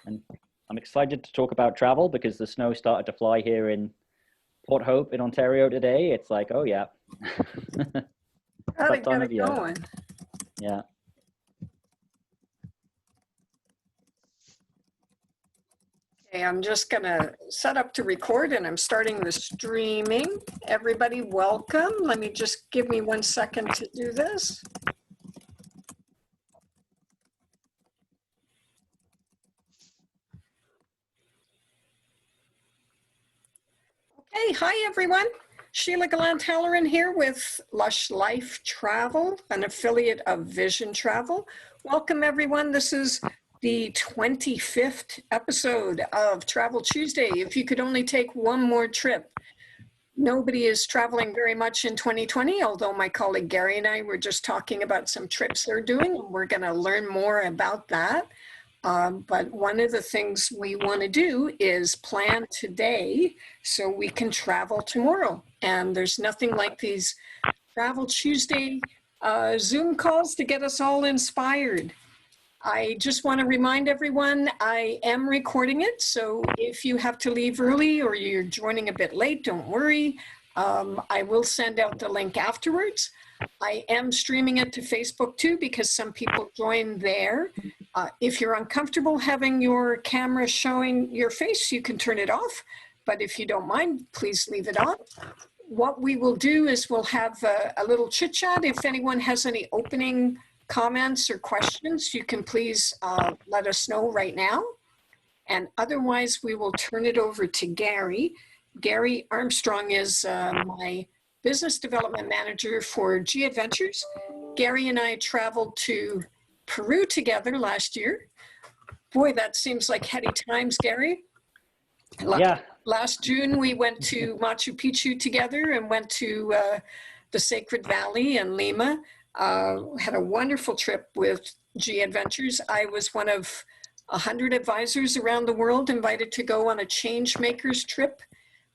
And I'm excited to talk about travel because the snow started to fly here in Port Hope in Ontario today. It's like, oh yeah. Gotta get it going. Yeah. Okay, I'm just gonna set up to record and I'm starting the streaming. Everybody welcome. Let me just give me 1 second to do this. Okay, hi everyone. Sheila Gallant-Halloran here with Lush Life Travel, an affiliate of Vision Travel. Welcome everyone. This is the 25th episode of Travel Tuesday. If you could only take one more trip. Nobody is traveling very much in 2020, although my colleague Gary and I were just talking about some trips they're doing, and we're gonna learn more about that. But one of the things we want to do is plan today so we can travel tomorrow. And there's nothing like these Travel Tuesday Zoom calls to get us all inspired. I just want to remind everyone I am recording it. So if you have to leave early or you're joining a bit late, don't worry. I will send out the link afterwards. I am streaming it to Facebook too because some people join there. If you're uncomfortable having your camera showing your face, you can turn it off. But if you don't mind, please leave it on. What we will do is we'll have a little chit chat. If anyone has any opening comments or questions, you can please let us know right now. And otherwise, we will turn it over to Gary. Gary Armstrong is my business development manager for GEOadventures. Gary and I traveled to Peru together last year. Boy, that seems like heady times, Gary. Yeah. Last June, we went to Machu Picchu together and went to the Sacred Valley in Lima. Had a wonderful trip with GEOadventures. I was one of 100 advisors around the world invited to go on a change makers trip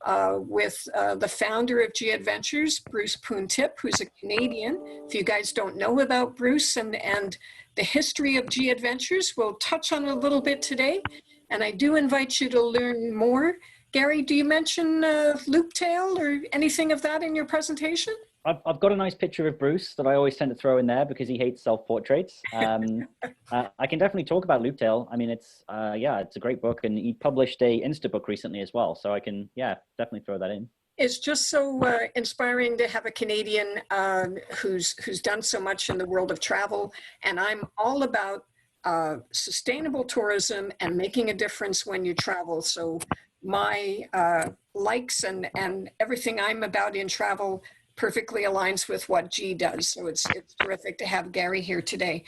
with the founder of GEOadventures, Bruce Poon-Tip, who's a Canadian. If you guys don't know about Bruce and the history of GEOadventures, we'll touch on it a little bit today. And I do invite you to learn more. Gary, do you mention looptail or anything of that in your presentation? I've got a nice picture of Bruce that I always tend to throw in there because he hates self-portraits. I can definitely talk about Looptail. I mean, it's a great book, and he published a Insta book recently as well. So I can, definitely throw that in. It's just so inspiring to have a Canadian who's done so much in the world of travel, and I'm all about sustainable tourism and making a difference when you travel. So my likes and everything I'm about in travel perfectly aligns with what G does. So it's terrific to have Gary here today.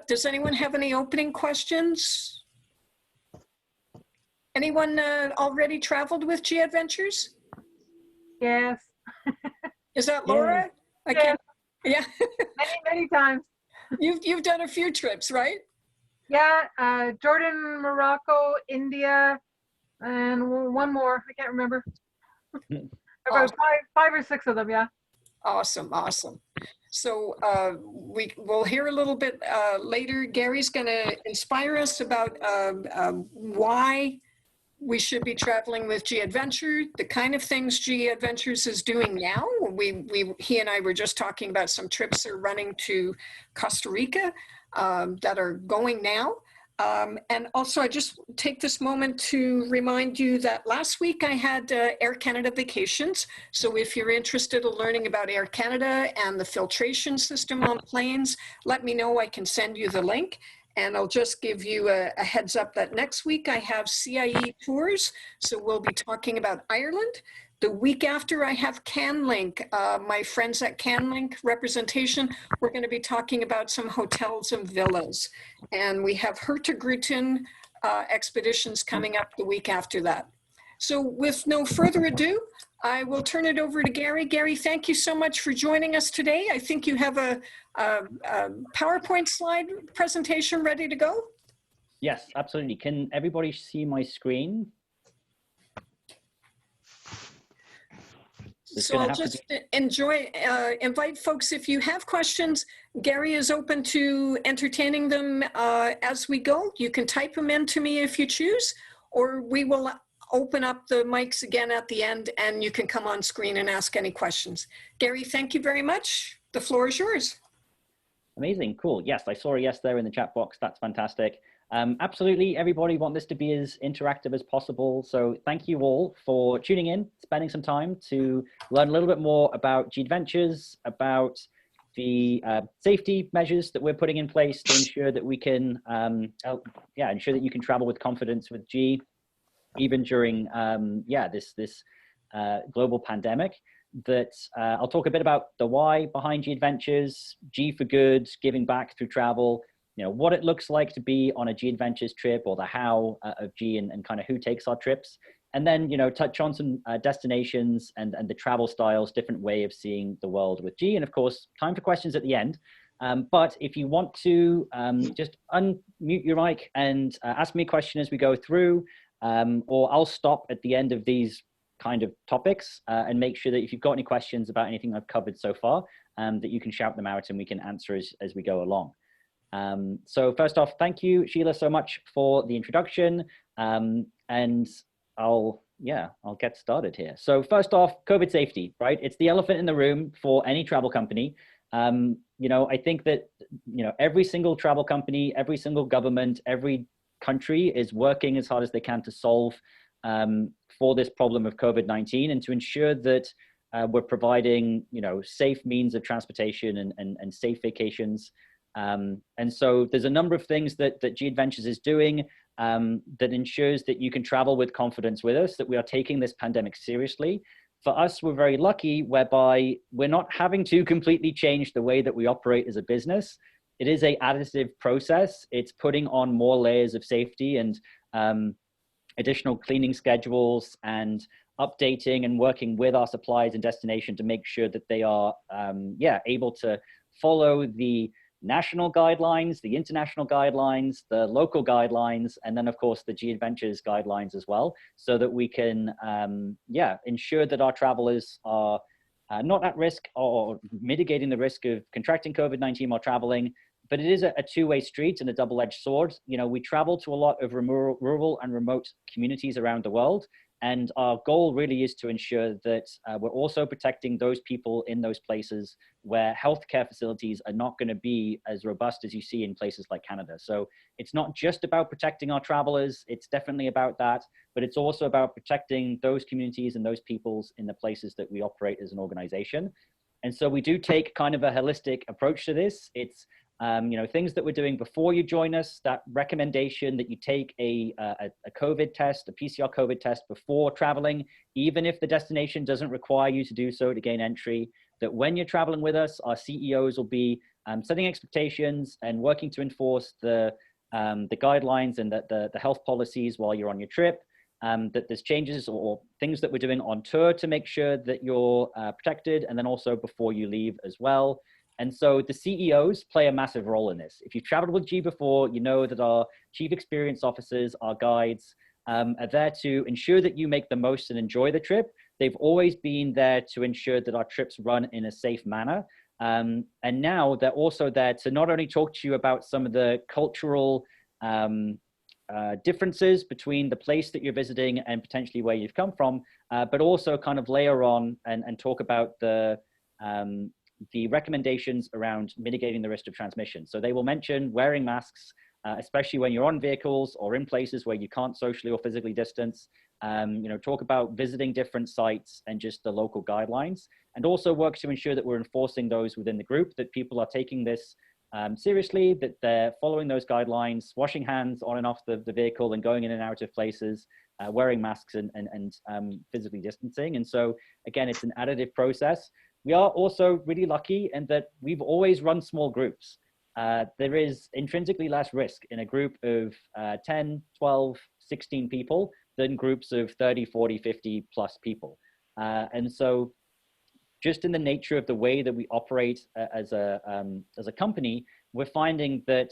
Does anyone have any opening questions? Anyone already traveled with GEOadventures? Yes. Is that Laura? Yeah. I can't. Yeah. many times. You've done a few trips, right? Yeah, Jordan, Morocco, India, and one more. I can't remember. About Awesome. five or six of them, yeah. Awesome. So we'll hear a little bit later. Gary's going to inspire us about why we should be traveling with GEOadventure, the kind of things GEOadventures is doing now. He and I were just talking about some trips they're running to Costa Rica that are going now. And also, I just take this moment to remind you that last week I had Air Canada vacations. So if you're interested in learning about Air Canada and the filtration system on planes, let me know. I can send you the link. And I'll just give you a heads up that next week I have CIE tours. So we'll be talking about Ireland. The week after I have CanLink, my friends at CanLink representation, we're going to be talking about some hotels and villas. And we have Hurtigruten expeditions coming up the week after that. So with no further ado, I will turn it over to Gary. Gary, thank you so much for joining us today. I think you have a PowerPoint slide presentation ready to go. Yes, absolutely. Can everybody see my screen? So it's So going to I'll have to just be. invite folks, if you have questions, Gary is open to entertaining them as we go. You can type them in to me if you choose, or we will open up the mics again at the end and you can come on screen and ask any questions. Gary, thank you very much. The floor is yours. Amazing, cool. Yes, I saw a yes there in the chat box. That's fantastic. Absolutely, everybody want this to be as interactive as possible. So thank you all for tuning in, spending some time to learn a little bit more about G Adventures, about the safety measures that we're putting in place to ensure that we can, ensure that you can travel with confidence with G, even during, this global pandemic. That I'll talk a bit about the why behind G Adventures, G for good, giving back through travel, you know, what it looks like to be on a G Adventures trip, or the how of G, and kind of who takes our trips. And then, you know, touch on some destinations and the travel styles, different way of seeing the world with G. And of course, time for questions at the end. But if you want to just unmute your mic and ask me a question as we go through, or I'll stop at the end of these kind of topics and make sure that if you've got any questions about anything I've covered so far, that you can shout them out and we can answer as we go along. So first off, thank you, Sheila, so much for the introduction. And I'll get started here. So first off, COVID safety, right? It's the elephant in the room for any travel company. You know, I think that, you know, every single travel company, every single government, every country is working as hard as they can to solve for this problem of COVID-19 and to ensure that we're providing, you know, safe means of transportation and safe vacations. And so there's a number of things that G Adventures is doing that ensures that you can travel with confidence with us, that we are taking this pandemic seriously. For us, we're very lucky whereby we're not having to completely change the way that we operate as a business. It is an additive process. It's putting on more layers of safety and additional cleaning schedules and updating and working with our suppliers and destination to make sure that they are able to follow the national guidelines, the international guidelines, the local guidelines, and then of course the G Adventures guidelines as well, so that we can ensure that our travelers are not at risk or mitigating the risk of contracting COVID-19 while traveling. But it is a two-way street and a double-edged sword. You know, we travel to a lot of rural and remote communities around the world. And our goal really is to ensure that we're also protecting those people in those places where healthcare facilities are not going to be as robust as you see in places like Canada. So it's not just about protecting our travelers. It's definitely about that. But it's also about protecting those communities and those peoples in the places that we operate as an organization. And so we do take kind of a holistic approach to this. It's things that we're doing before you join us, that recommendation that you take a COVID test, a PCR COVID test before traveling, even if the destination doesn't require you to do so to gain entry, that when you're traveling with us, our CEOs will be setting expectations and working to enforce the guidelines and the health policies while you're on your trip, that there's changes or things that we're doing on tour to make sure that you're protected, and then also before you leave as well. And so the CEOs play a massive role in this. If you've traveled with G before, you know that our chief experience officers, our guides, are there to ensure that you make the most and enjoy the trip. They've always been there to ensure that our trips run in a safe manner. And now they're also there to not only talk to you about some of the cultural differences between the place that you're visiting and potentially where you've come from, but also kind of layer on and talk about the recommendations around mitigating the risk of transmission. So they will mention wearing masks, especially when you're on vehicles or in places where you can't socially or physically distance. Talk about visiting different sites and just the local guidelines, and also work to ensure that we're enforcing those within the group, that people are taking this seriously, that they're following those guidelines, washing hands on and off the vehicle and going in and out of places, wearing masks and physically distancing. And so again, it's an additive process. We are also really lucky in that we've always run small groups. There is intrinsically less risk in a group of 10, 12, 16 people than groups of 30, 40, 50 plus people. And so just in the nature of the way that we operate as a company, we're finding that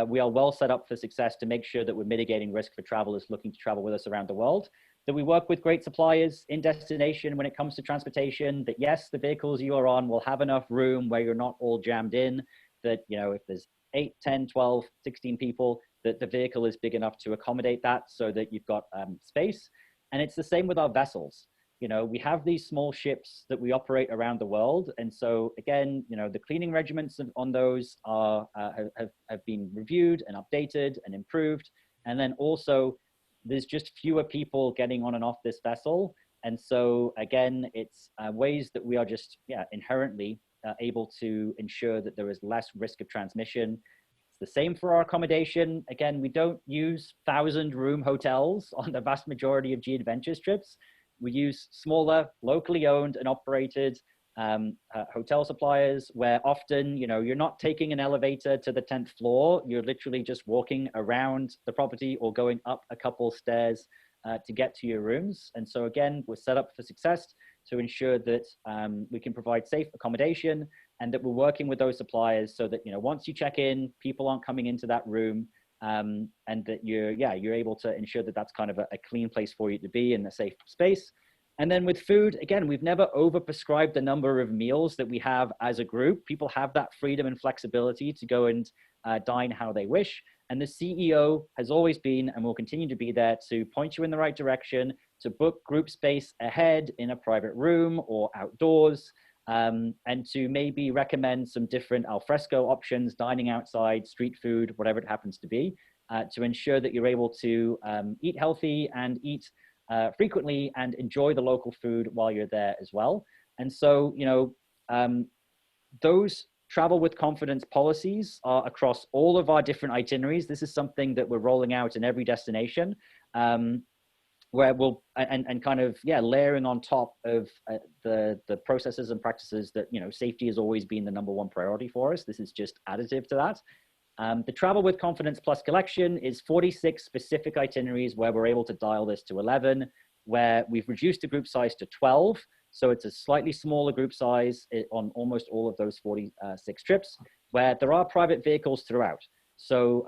we are well set up for success to make sure that we're mitigating risk for travelers looking to travel with us around the world. that we work with great suppliers in destination when it comes to transportation, that yes, the vehicles you are on will have enough room where you're not all jammed in, that, you know, if there's 8, 10, 12, 16 people, that the vehicle is big enough to accommodate that so that you've got space. And it's the same with our vessels. You know, we have these small ships that we operate around the world. And so again, you know, the cleaning regiments on those are, have been reviewed and updated and improved. And then also there's just fewer people getting on and off this vessel. And so again, it's ways that we are just, inherently able to ensure that there is less risk of transmission. It's the same for our accommodation. Again, we don't use 1,000-room hotels on the vast majority of G-Adventures trips. We use smaller, locally owned and operated hotel suppliers, where often, you know, you're not taking an elevator to the 10th floor. You're literally just walking around the property or going up a couple stairs to get to your rooms. And so again, we're set up for success to ensure that we can provide safe accommodation, and that we're working with those suppliers so that, you know, once you check in, people aren't coming into that room, and that you're able to ensure that that's kind of a clean place for you to be in a safe space. And then with food, again, we've never overprescribed the number of meals that we have as a group. People have that freedom and flexibility to go and dine how they wish. And the CEO has always been and will continue to be there to point you in the right direction, to book group space ahead in a private room or outdoors, and to maybe recommend some different alfresco options, dining outside, street food, whatever it happens to be, to ensure that you're able to eat healthy and eat frequently and enjoy the local food while you're there as well. And so, you know, those travel with confidence policies are across all of our different itineraries. This is something that we're rolling out in every destination, where we'll, and kind of, layering on top of the processes and practices that, you know, safety has always been the #1 priority for us. This is just additive to that. The Travel with Confidence Plus collection is 46 specific itineraries where we're able to dial this to 11, where we've reduced the group size to 12. So it's a slightly smaller group size on almost all of those 46 trips, where there are private vehicles throughout. So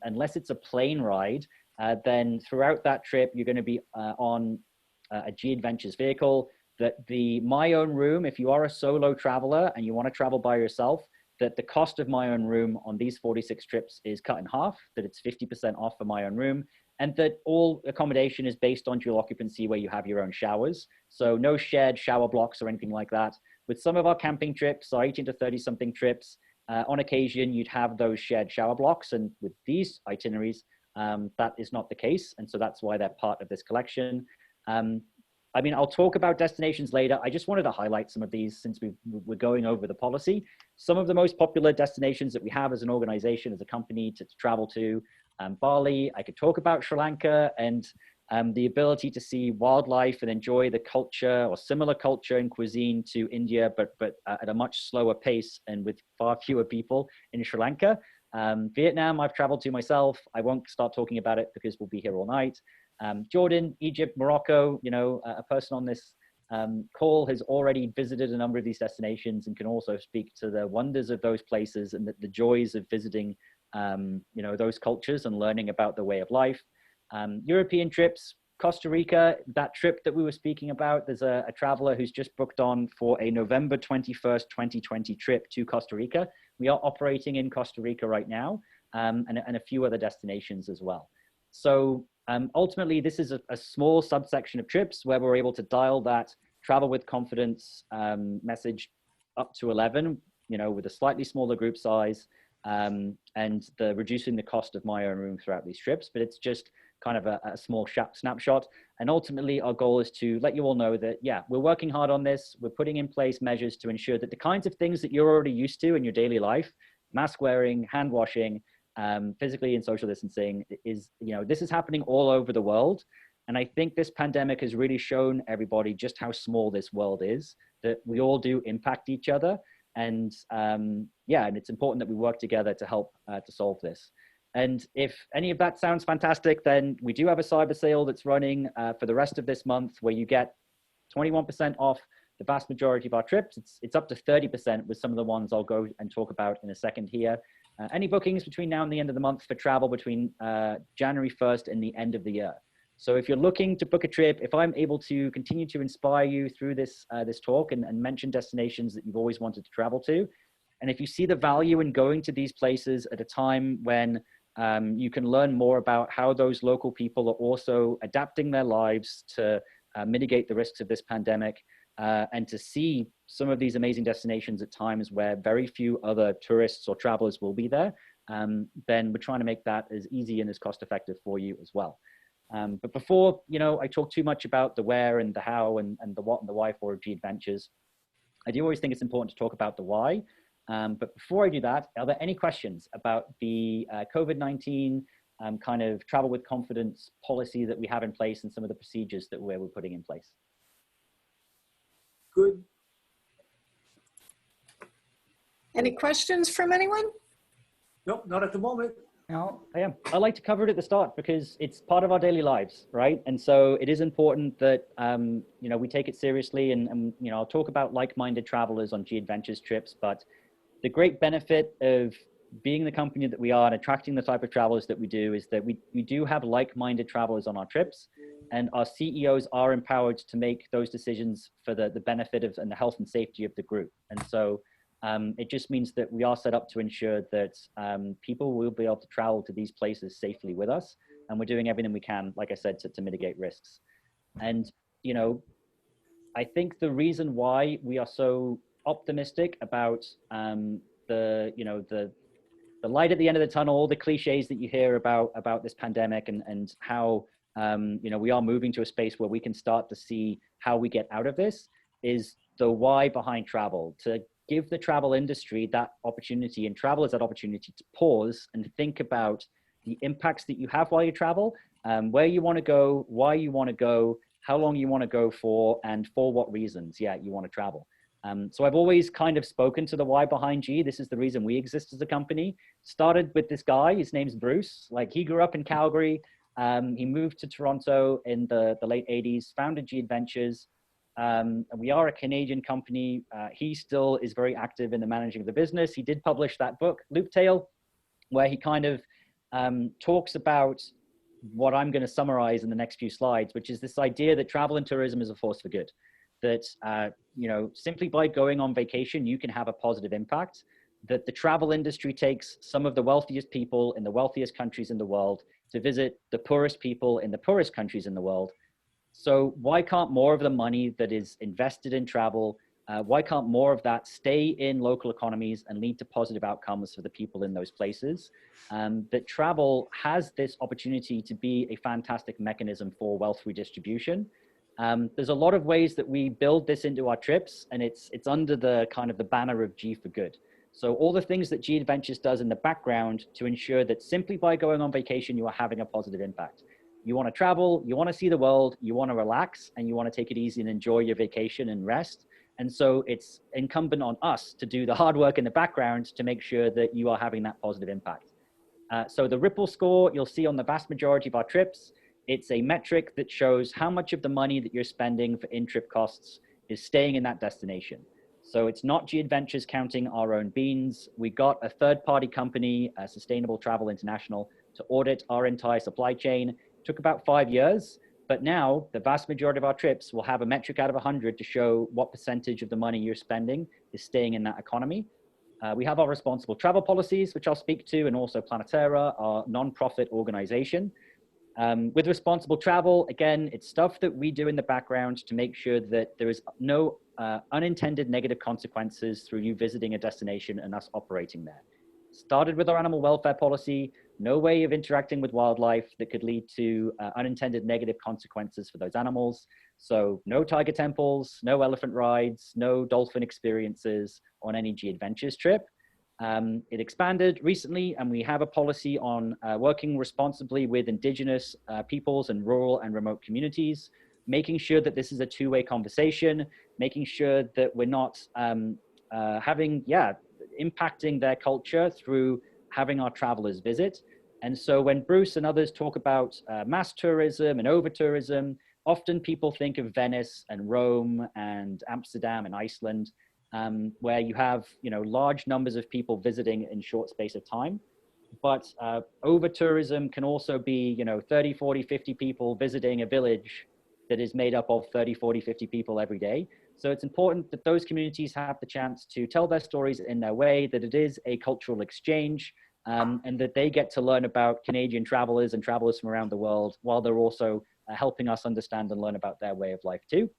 unless it's a plane ride, then throughout that trip, you're going to be on a G-Adventures vehicle. That the My Own Room, if you are a solo traveler and you want to travel by yourself, that the cost of My Own Room on these 46 trips is cut in half, that it's 50% off for My Own Room, and that all accommodation is based on dual occupancy where you have your own showers. So no shared shower blocks or anything like that. With some of our camping trips, our 18 to 30 something trips, on occasion, you'd have those shared shower blocks. And with these itineraries, that is not the case. And so that's why they're part of this collection. I mean, I'll talk about destinations later. I just wanted to highlight some of these since we're going over the policy. Some of the most popular destinations that we have as an organization, as a company to travel to, Bali. I could talk about Sri Lanka and the ability to see wildlife and enjoy the culture or similar culture and cuisine to India, but at a much slower pace and with far fewer people in Sri Lanka. Vietnam, I've traveled to myself. I won't start talking about it because we'll be here all night. Jordan, Egypt, Morocco, you know, a person on this call has already visited a number of these destinations and can also speak to the wonders of those places and the joys of visiting, you know, those cultures and learning about the way of life. European trips, Costa Rica, that trip that we were speaking about, there's a traveler who's just booked on for a November 21st, 2020 trip to Costa Rica. We are operating in Costa Rica right now, and a few other destinations as well. So ultimately, this is a small subsection of trips where we're able to dial that travel with confidence message up to 11, you know, with a slightly smaller group size, and the reducing the cost of My Own Room throughout these trips. But it's just kind of a small snapshot. And ultimately, our goal is to let you all know that, yeah, we're working hard on this. We're putting in place measures to ensure that the kinds of things that you're already used to in your daily life, mask wearing, hand washing, physically and social distancing, is, you know, this is happening all over the world. And I think this pandemic has really shown everybody just how small this world is, that we all do impact each other. And yeah, and it's important that we work together to help to solve this. And if any of that sounds fantastic, then we do have a cyber sale that's running for the rest of this month, where you get 21% off the vast majority of our trips. It's up to 30% with some of the ones I'll go and talk about in a second here. Any bookings between now and the end of the month for travel between January 1st and the end of the year. So if you're looking to book a trip, if I'm able to continue to inspire you through this, this talk and mention destinations that you've always wanted to travel to, and if you see the value in going to these places at a time when you can learn more about how those local people are also adapting their lives to mitigate the risks of this pandemic, and to see some of these amazing destinations at times where very few other tourists or travelers will be there, then we're trying to make that as easy and as cost effective for you as well. But before, I talk too much about the where and the how and the what and the why for G Adventures, I do always think it's important to talk about the why. But before I do that, are there any questions about the COVID-19 kind of travel with confidence policy that we have in place and some of the procedures that we're putting in place? Good. Any questions from anyone? Nope, not at the moment. No, I like to cover it at the start because it's part of our daily lives, right? And so it is important that, we take it seriously and I'll talk about like-minded travelers on G Adventures trips, but the great benefit of being the company that we are and attracting the type of travelers that we do is that we do have like-minded travelers on our trips, and our CEOs are empowered to make those decisions for the benefit of and the health and safety of the group. And so it just means that we are set up to ensure that people will be able to travel to these places safely with us, and we're doing everything we can, like I said, to mitigate risks. And I think the reason why we are so optimistic about the light at the end of the tunnel, all the cliches that you hear about this pandemic and how we are moving to a space where we can start to see how we get out of this, is the why behind travel, to give the travel industry that opportunity and travelers that opportunity to pause and think about the impacts that you have while you travel, where you want to go, why you want to go, how long you want to go for, and for what reasons, you want to travel. So I've always kind of spoken to the why behind G. This is the reason we exist as a company. Started with this guy, his name's Bruce. Like, he grew up in Calgary. He moved to Toronto in the late 80s, founded G Adventures. We are a Canadian company. He still is very active in the managing of the business. He did publish that book, Looptail, where he kind of talks about what I'm going to summarize in the next few slides, which is this idea that travel and tourism is a force for good. That, simply by going on vacation, you can have a positive impact, that the travel industry takes some of the wealthiest people in the wealthiest countries in the world to visit the poorest people in the poorest countries in the world. So why can't more of the money that is invested in travel, why can't more of that stay in local economies and lead to positive outcomes for the people in those places? That travel has this opportunity to be a fantastic mechanism for wealth redistribution. There's a lot of ways that we build this into our trips, and it's under the kind of the banner of G for good. So all the things that G Adventures does in the background to ensure that simply by going on vacation, you are having a positive impact. You want to travel, you want to see the world, you want to relax, and you want to take it easy and enjoy your vacation and rest. And so it's incumbent on us to do the hard work in the background to make sure that you are having that positive impact. So the Ripple score you'll see on the vast majority of our trips, it's a metric that shows how much of the money that you're spending for in-trip costs is staying in that destination. So it's not G Adventures counting our own beans. We got a third-party company, Sustainable Travel International, to audit our entire supply chain. It took about 5 years, but now the vast majority of our trips will have a metric out of 100 to show what percentage of the money you're spending is staying in that economy. We have our responsible travel policies, which I'll speak to, and also Planetera, our non-profit organization. With responsible travel, again, it's stuff that we do in the background to make sure that there is no unintended negative consequences through you visiting a destination and us operating there. Started with our animal welfare policy, no way of interacting with wildlife that could lead to unintended negative consequences for those animals. So no tiger temples, no elephant rides, no dolphin experiences on any G Adventures trip. It expanded recently, and we have a policy on working responsibly with indigenous peoples and rural and remote communities, making sure that this is a two-way conversation, making sure that we're not impacting their culture through having our travelers visit. And so when Bruce and others talk about mass tourism and over-tourism, often people think of Venice and Rome and Amsterdam and Iceland, where you have large numbers of people visiting in short space of time. but over tourism can also be, 30, 40, 50 people visiting a village that is made up of 30, 40, 50 people every day. So it's important that those communities have the chance to tell their stories in their way, that it is a cultural exchange, and that they get to learn about Canadian travelers and travelers from around the world, while they're also helping us understand and learn about their way of life too.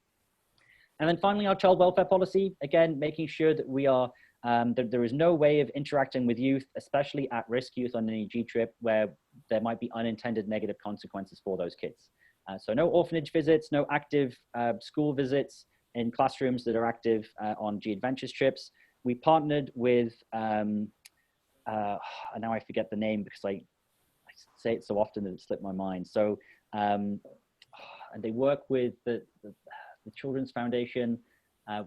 And then finally, our child welfare policy, again, making sure that we are, that there is no way of interacting with youth, especially at-risk youth on an EG trip, where there might be unintended negative consequences for those kids. So no orphanage visits, no active school visits in classrooms that are active on G-Adventures trips. We partnered with, now I forget the name because I say it so often that it slipped my mind. So, and they work with the Children's Foundation.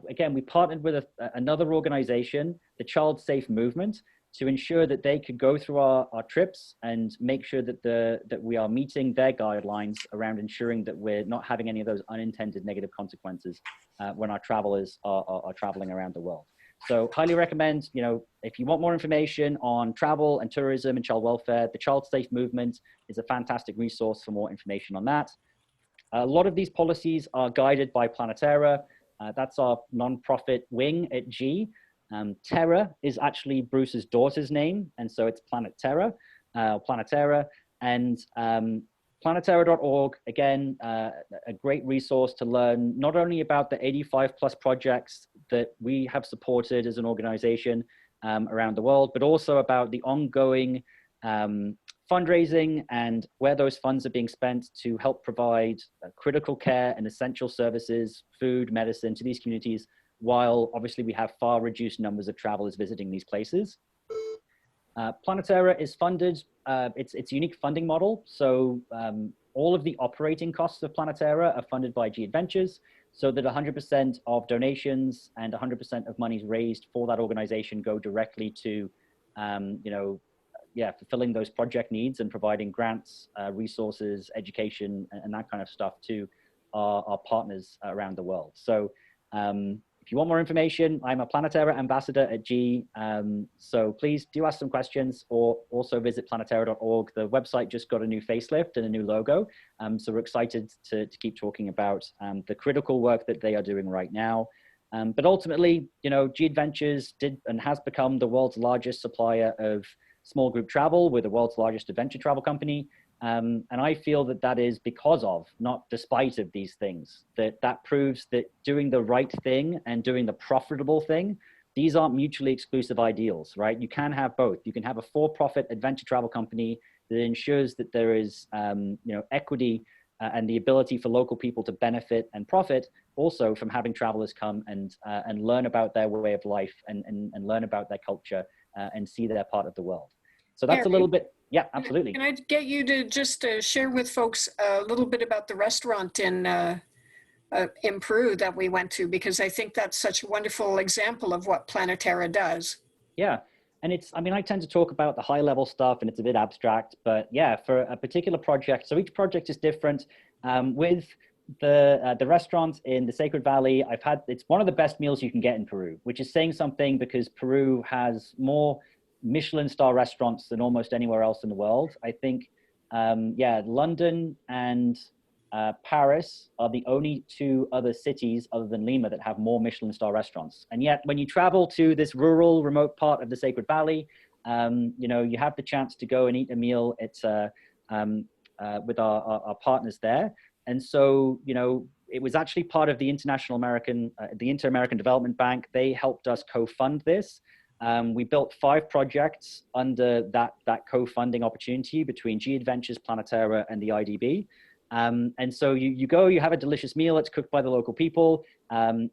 Again, we partnered with another organization, the Child Safe Movement, to ensure that they could go through our trips and make sure that that we are meeting their guidelines around ensuring that we're not having any of those unintended negative consequences when our travelers are traveling around the world. So highly recommend, if you want more information on travel and tourism and child welfare, the Child Safe Movement is a fantastic resource for more information on that. A lot of these policies are guided by Planetara. That's our nonprofit wing at G. Terra is actually Bruce's daughter's name, and so it's Planetara, Planetara, and planetara.org, again, a great resource to learn not only about the 85 plus projects that we have supported as an organization around the world, but also about the ongoing fundraising and where those funds are being spent to help provide critical care and essential services, food, medicine to these communities, while obviously we have far reduced numbers of travelers visiting these places. Planetara is funded, it's a unique funding model. So all of the operating costs of Planetara are funded by G-Adventures, so that 100% of donations and 100% of monies raised for that organization go directly to, fulfilling those project needs and providing grants, resources, education, and that kind of stuff to our partners around the world. So if you want more information, I'm a Planetara ambassador at G. So please do ask some questions, or also visit planetara.org. The website just got a new facelift and a new logo. So we're excited to keep talking about the critical work that they are doing right now. But ultimately, G-Adventures did and has become the world's largest supplier of small group travel. We're the world's largest adventure travel company. And I feel that that is because of, not despite of these things, that proves that doing the right thing and doing the profitable thing, these aren't mutually exclusive ideals, right? You can have both. You can have a for-profit adventure travel company that ensures that there is, equity and the ability for local people to benefit and profit also from having travelers come and learn about their way of life and learn about their culture and see their part of the world. So that's a little bit. Yeah, absolutely. Can I get you to just share with folks a little bit about the restaurant in Peru that we went to, because I think that's such a wonderful example of what Planetara does. Yeah, and I tend to talk about the high level stuff and it's a bit abstract, but yeah, for a particular project, so each project is different. With the restaurant in the Sacred Valley, it's one of the best meals you can get in Peru, which is saying something because Peru has more Michelin star restaurants than almost anywhere else in the world. I think, London and Paris are the only two other cities other than Lima that have more Michelin star restaurants. And yet when you travel to this rural, remote part of the Sacred Valley, you have the chance to go and eat a meal. It's with our partners there. And so, it was actually part of the the Inter-American Development Bank. They helped us co-fund this. We built 5 projects under that co-funding opportunity between G-Adventures, Planetara, and the IDB. And so you go, you have a delicious meal. It's cooked by the local people.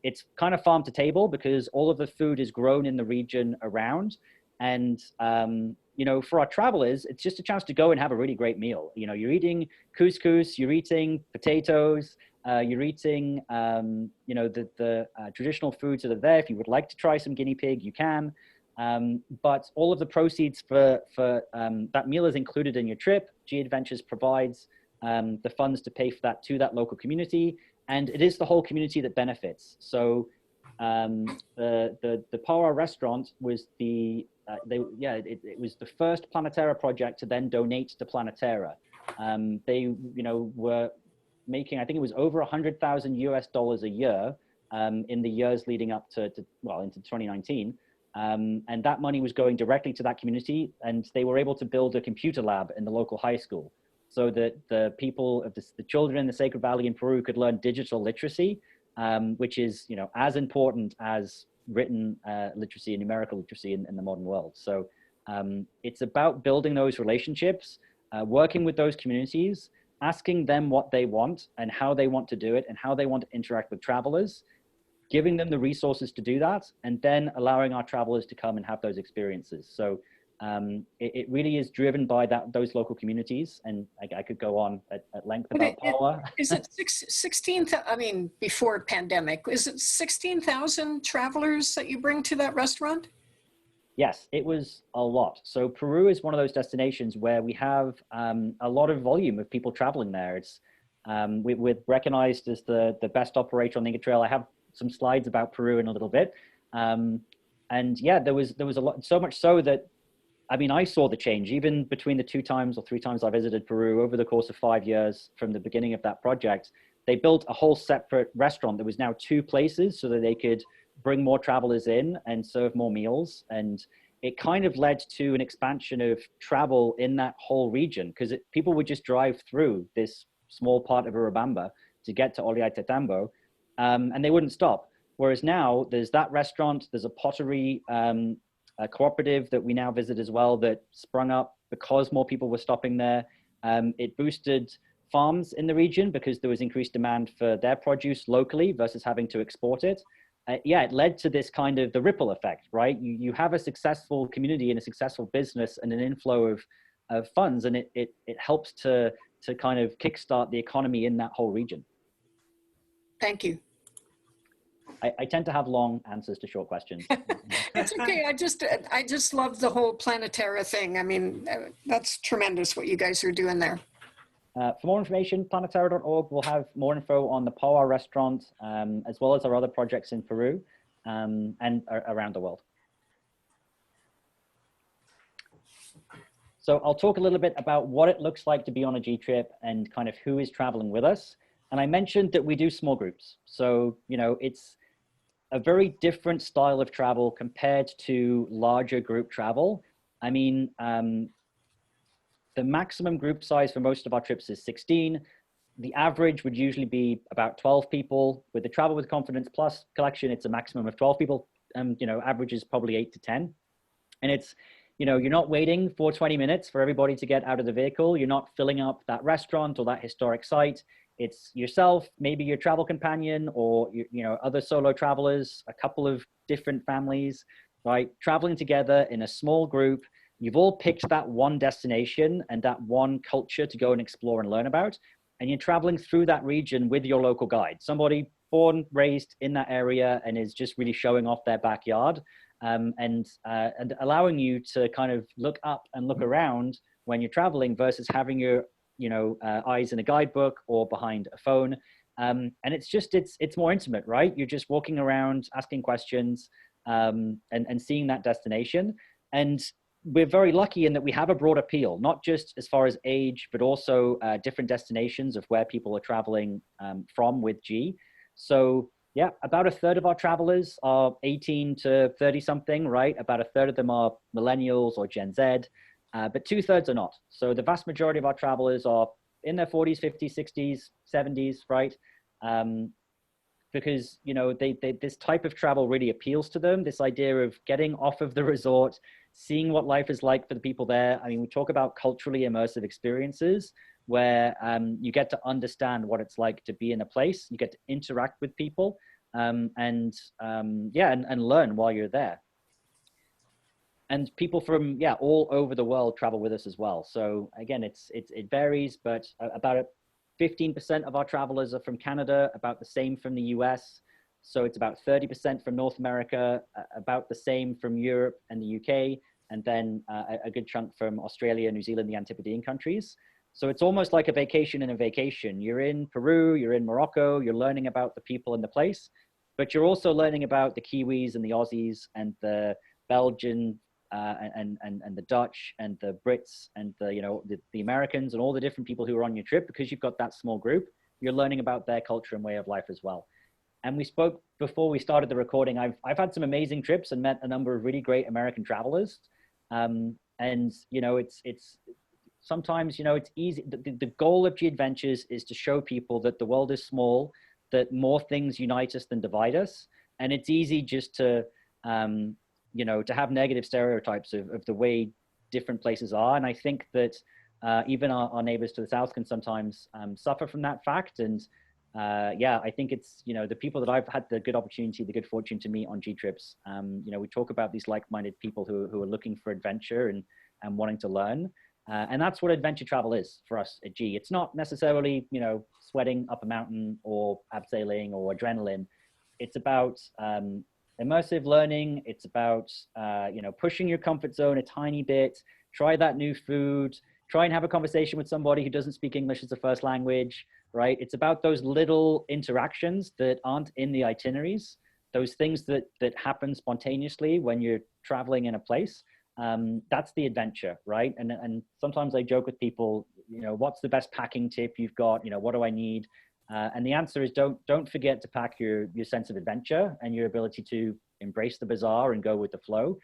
It's kind of farm to table because all of the food is grown in the region around. And, for our travelers, it's just a chance to go and have a really great meal. You're eating couscous, you're eating potatoes, you're eating, the traditional foods that are there. If you would like to try some guinea pig, you can. But all of the proceeds for that meal is included in your trip. G-Adventures provides the funds to pay for that to that local community, and it is the whole community that benefits. So the Para restaurant was the it was the first Planetara project to then donate to Planetara. They, were making, I think it was over $100,000 a year in the years leading up into 2019. And that money was going directly to that community, and they were able to build a computer lab in the local high school so that the people of the children in the Sacred Valley in Peru could learn digital literacy, which is, as important as written literacy and numerical literacy in the modern world. So it's about building those relationships, working with those communities, asking them what they want and how they want to do it and how they want to interact with travelers, giving them the resources to do that, and then allowing our travelers to come and have those experiences. So it really is driven by those local communities. And I could go on at length about power. Is it 16, I mean, before pandemic, is it 16,000 travelers that you bring to that restaurant? Yes, it was a lot. So Peru is one of those destinations where we have a lot of volume of people traveling there. It's we're recognized as the best operator on the Inca Trail. I have some slides about Peru in a little bit. And yeah, there was a lot, so much so that, I mean, I saw the change even between the 2 times or 3 times I visited Peru over the course of 5 years from the beginning of that project. They built a whole separate restaurant that was now 2 places so that they could bring more travelers in and serve more meals. And it kind of led to an expansion of travel in that whole region, because people would just drive through this small part of Urubamba to get to Ollantaytambo, and they wouldn't stop. Whereas now there's that restaurant, there's a pottery a cooperative that we now visit as well that sprung up because more people were stopping there. It boosted farms in the region because there was increased demand for their produce locally versus having to export it. Yeah, it led to this kind of the ripple effect, right? You have a successful community and a successful business and an inflow of funds, and it helps to kind of kickstart the economy in that whole region. Thank you. I tend to have long answers to short questions. It's okay. I just love the whole Planetara thing. I mean, that's tremendous what you guys are doing there. For more information, planetara.org will have more info on the Poa restaurant, as well as our other projects in Peru and around the world. So I'll talk a little bit about what it looks like to be on a G trip and kind of who is traveling with us. And I mentioned that we do small groups. So, it's a very different style of travel compared to larger group travel. I mean, the maximum group size for most of our trips is 16. The average would usually be about 12 people. With the Travel with Confidence Plus collection, it's a maximum of 12 people. Average is probably 8 to 10. And it's, you're not waiting for 20 minutes for everybody to get out of the vehicle. You're not filling up that restaurant or that historic site. It's yourself, maybe your travel companion, or other solo travelers, a couple of different families, right? Traveling together in a small group. You've all picked that one destination and that one culture to go and explore and learn about. And you're traveling through that region with your local guide, somebody born, raised in that area and is just really showing off their backyard, and allowing you to kind of look up and look around when you're traveling versus having your eyes in a guidebook or behind a phone. And it's more intimate, right? You're just walking around, asking questions, and seeing that destination. And we're very lucky in that we have a broad appeal, not just as far as age, but also different destinations of where people are traveling from with G. So yeah, about a third of our travelers are 18 to 30 something, right? About a third of them are millennials or Gen Z, but 2/3 are not. So the vast majority of our travelers are in their 40s, 50s, 60s, 70s, right? Because, this type of travel really appeals to them. This idea of getting off of the resort, seeing what life is like for the people there. I mean, we talk about culturally immersive experiences where you get to understand what it's like to be in a place. You get to interact with people and learn while you're there. And people from, all over the world travel with us as well. So again, it varies, but about 15% of our travelers are from Canada, about the same from the US. So it's about 30% from North America, about the same from Europe and the UK, and then a good chunk from Australia, New Zealand, the Antipodean countries. So it's almost like a vacation in a vacation. You're in Peru, you're in Morocco, you're learning about the people in the place, but you're also learning about the Kiwis and the Aussies and the Belgian and the Dutch and the Brits and the Americans and all the different people who are on your trip, because you've got that small group, you're learning about their culture and way of life as well. And we spoke before we started the recording. I've had some amazing trips and met a number of really great American travelers. And it's sometimes, it's easy. The goal of G Adventures is to show people that the world is small, that more things unite us than divide us. And it's easy just to, to have negative stereotypes of the way different places are. And I think that even our neighbors to the south can sometimes suffer from that fact. And I think it's, the people that I've had the good opportunity, the good fortune to meet on G trips, we talk about these like-minded people who are looking for adventure and wanting to learn. And that's what adventure travel is for us at G. It's not necessarily, sweating up a mountain or abseiling or adrenaline. It's about immersive learning. It's about, pushing your comfort zone a tiny bit, try that new food, try and have a conversation with somebody who doesn't speak English as a first language, right? It's about those little interactions that aren't in the itineraries, those things that happen spontaneously when you're traveling in a place. That's the adventure, right? And sometimes I joke with people, what's the best packing tip you've got? What do I need? And the answer is don't forget to pack your sense of adventure and your ability to embrace the bizarre and go with the flow.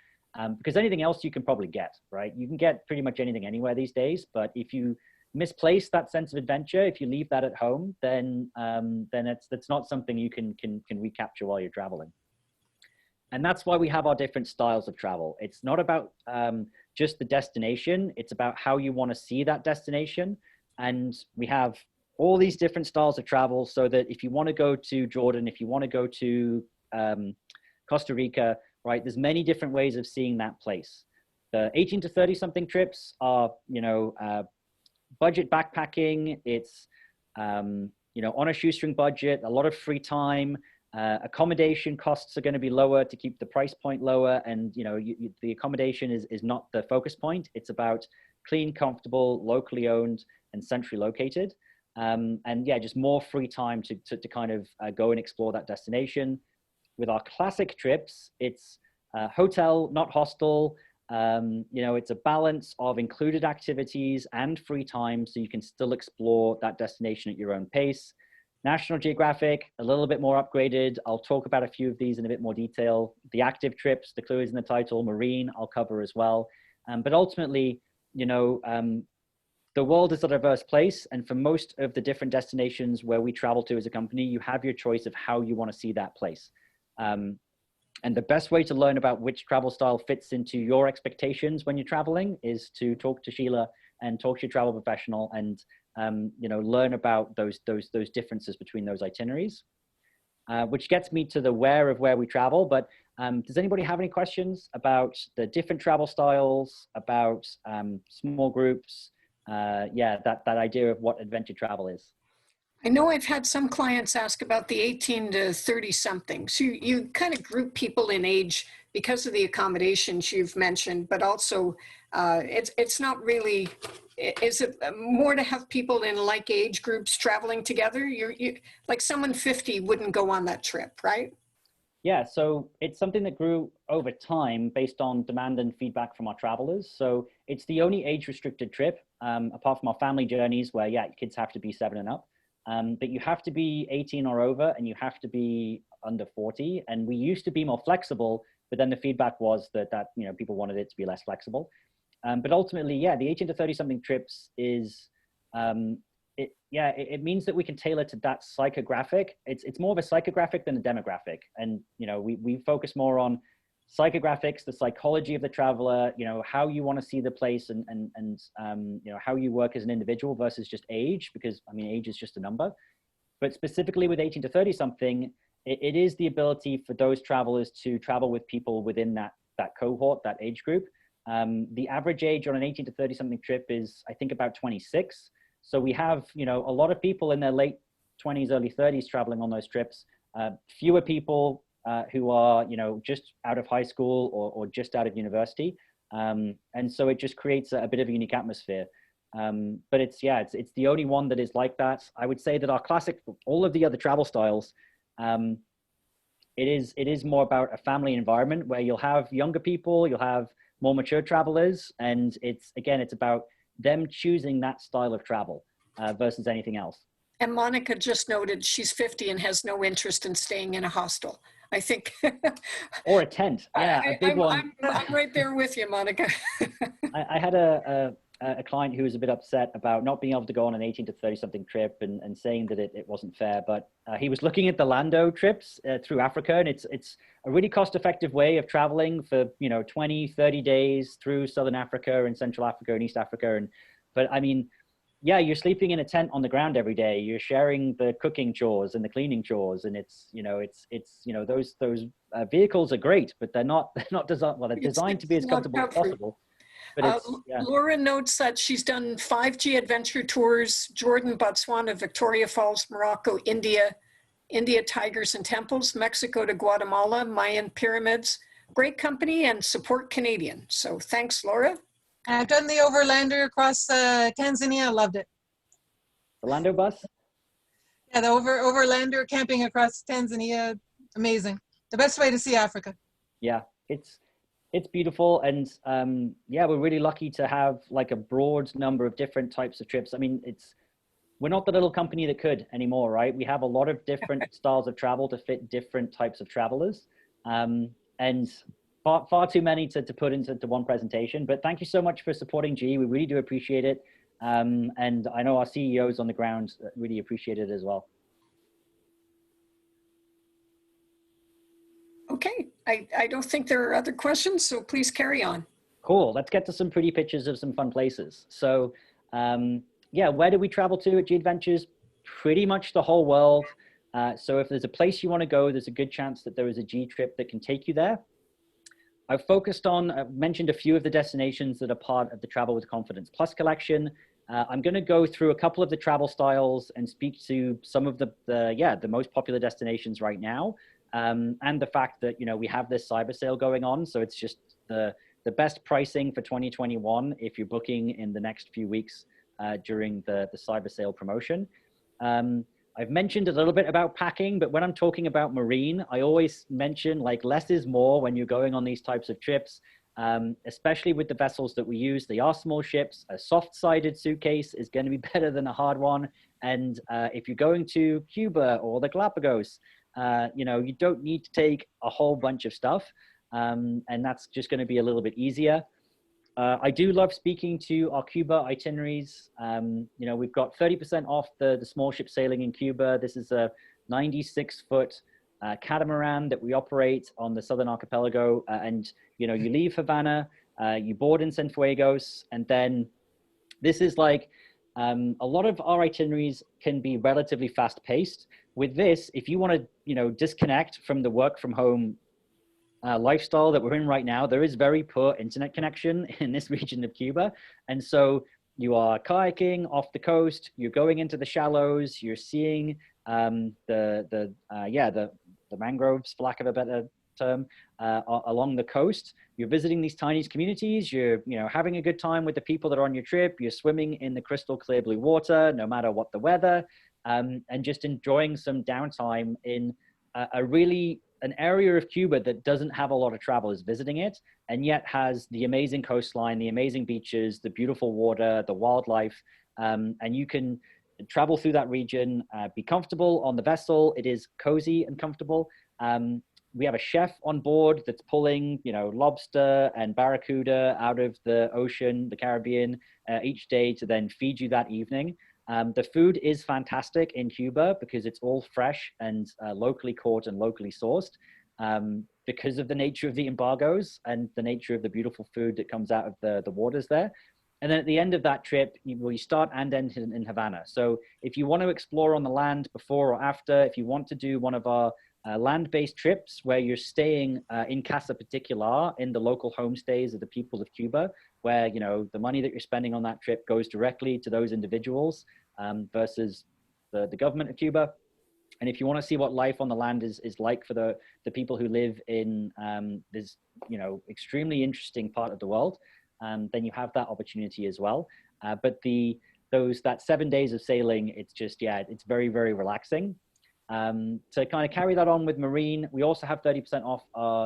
Because anything else you can probably get, right? You can get pretty much anything anywhere these days, but if you misplace that sense of adventure, if you leave that at home, then that's not something you can recapture while you're traveling. And that's why we have our different styles of travel. It's not about just the destination. It's about how you want to see that destination. And we have all these different styles of travel so that if you want to go to Jordan, if you want to go to Costa Rica, right, there's many different ways of seeing that place. The 18 to 30 something trips are, budget backpacking. It's, on a shoestring budget, a lot of free time. Accommodation costs are going to be lower to keep the price point lower. And, the accommodation is not the focus point. It's about clean, comfortable, locally owned and centrally located. Just more free time to kind of go and explore that destination. With our classic trips, it's hotel, not hostel. It's a balance of included activities and free time, so you can still explore that destination at your own pace. National Geographic, a little bit more upgraded. I'll talk about a few of these in a bit more detail. The active trips, the clue is in the title, marine, I'll cover as well. But ultimately, the world is a diverse place. And for most of the different destinations where we travel to as a company, you have your choice of how you want to see that place. And the best way to learn about which travel style fits into your expectations when you're traveling is to talk to Sheila and talk to your travel professional and, learn about those differences between those itineraries, which gets me to the where of where we travel. But does anybody have any questions about the different travel styles, about small groups? That idea of what adventure travel is. I know I've had some clients ask about the 18 to 30 something. So you kind of group people in age because of the accommodations you've mentioned, but also it's not really, is it more to have people in like age groups traveling together? You like someone 50 wouldn't go on that trip, right? Yeah, so it's something that grew over time based on demand and feedback from our travelers. So it's the only age restricted trip, apart from our family journeys where, kids have to be 7 and up. But you have to be 18 or over and you have to be under 40. And we used to be more flexible, but then the feedback was that people wanted it to be less flexible. But ultimately, the 18 to 30 something trips is, it means that we can tailor to that psychographic. It's more of a psychographic than a demographic. And, we focus more on psychographics, the psychology of the traveler, how you want to see the place and how you work as an individual versus just age, because age is just a number. But specifically with 18 to 30 something, it is the ability for those travelers to travel with people within that cohort, that age group. The average age on an 18 to 30 something trip is, I think, about 26. So we have, a lot of people in their late 20s, early 30s traveling on those trips, fewer people who are, just out of high school or just out of university. And so it just creates a bit of a unique atmosphere. But it's the only one that is like that. I would say that our classic, all of the other travel styles, it is more about a family environment where you'll have younger people, you'll have more mature travel is. And it's, again, it's about them choosing that style of travel versus anything else. And Monica just noted she's 50 and has no interest in staying in a hostel. I think. Or a tent. Yeah, a big one. I'm right there with you, Monica. I had a client who was a bit upset about not being able to go on an 18 to 30 something trip and saying that it wasn't fair, but he was looking at the Lando trips through Africa, and it's a really cost-effective way of traveling for 20, 30 days through Southern Africa and Central Africa and East Africa. But I mean, yeah, you're sleeping in a tent on the ground every day. You're sharing the cooking chores and the cleaning chores, and those vehicles are great, but they're not designed. Well, they're designed to be as comfortable as possible. But Laura notes that she's done 5G adventure tours: Jordan, Botswana, Victoria Falls, Morocco, India, tigers and temples, Mexico to Guatemala, Mayan pyramids. Great company and support Canadian. So thanks, Laura. I've done the overlander across Tanzania. I loved it. The Lando bus? Yeah, the overlander camping across Tanzania. Amazing. The best way to see Africa. Yeah, it's beautiful. And yeah, we're really lucky to have like a broad number of different types of trips. I mean, we're not the little company that could anymore, right? We have a lot of different styles of travel to fit different types of travelers. And far too many to put into one presentation, but thank you so much for supporting GE. We really do appreciate it. And I know our CEOs on the ground really appreciate it as well. Okay, I don't think there are other questions, so please carry on. Cool, let's get to some pretty pictures of some fun places. So yeah, where do we travel to at G Adventures? Pretty much the whole world. So if there's a place you want to go, there's a good chance that there is a G trip that can take you there. I've mentioned a few of the destinations that are part of the Travel with Confidence Plus collection. I'm going to go through a couple of the travel styles and speak to some of the most popular destinations right now. And the fact that, we have this cyber sale going on. So it's just the best pricing for 2021 if you're booking in the next few weeks during the cyber sale promotion. I've mentioned a little bit about packing, but when I'm talking about marine, I always mention like less is more when you're going on these types of trips, especially with the vessels that we use. They are small ships. A soft-sided suitcase is going to be better than a hard one. And if you're going to Cuba or the Galapagos, you don't need to take a whole bunch of stuff. And that's just going to be a little bit easier. I do love speaking to our Cuba itineraries. We've got 30% off the small ship sailing in Cuba. This is a 96-foot catamaran that we operate on the Southern Archipelago. And, you leave Havana, you board in Cienfuegos, and then this is like, a lot of our itineraries can be relatively fast-paced. With this, if you want to, disconnect from the work from home lifestyle that we're in right now, there is very poor internet connection in this region of Cuba. And so you are kayaking off the coast, you're going into the shallows, you're seeing the mangroves, for lack of a better term, along the coast. You're visiting these tiny communities, you're having a good time with the people that are on your trip, you're swimming in the crystal clear blue water, no matter what the weather, and just enjoying some downtime in an area of Cuba that doesn't have a lot of travelers visiting it, and yet has the amazing coastline, the amazing beaches, the beautiful water, the wildlife, and you can travel through that region, be comfortable on the vessel. It is cozy and comfortable. We have a chef on board that's pulling, lobster and barracuda out of the ocean, the Caribbean, each day to then feed you that evening. The food is fantastic in Cuba because it's all fresh and locally caught and locally sourced because of the nature of the embargoes and the nature of the beautiful food that comes out of the waters there. And then at the end of that trip, you start and end in Havana. So if you want to explore on the land before or after, if you want to do one of our land-based trips where you're staying in Casa Particular, in the local homestays of the people of Cuba, where the money that you're spending on that trip goes directly to those individuals versus the government of Cuba. And if you want to see what life on the land is like for the people who live in this extremely interesting part of the world, then you have that opportunity as well. But that 7 days of sailing, it's just, it's very, very relaxing. To kind of carry that on with marine, we also have 30% off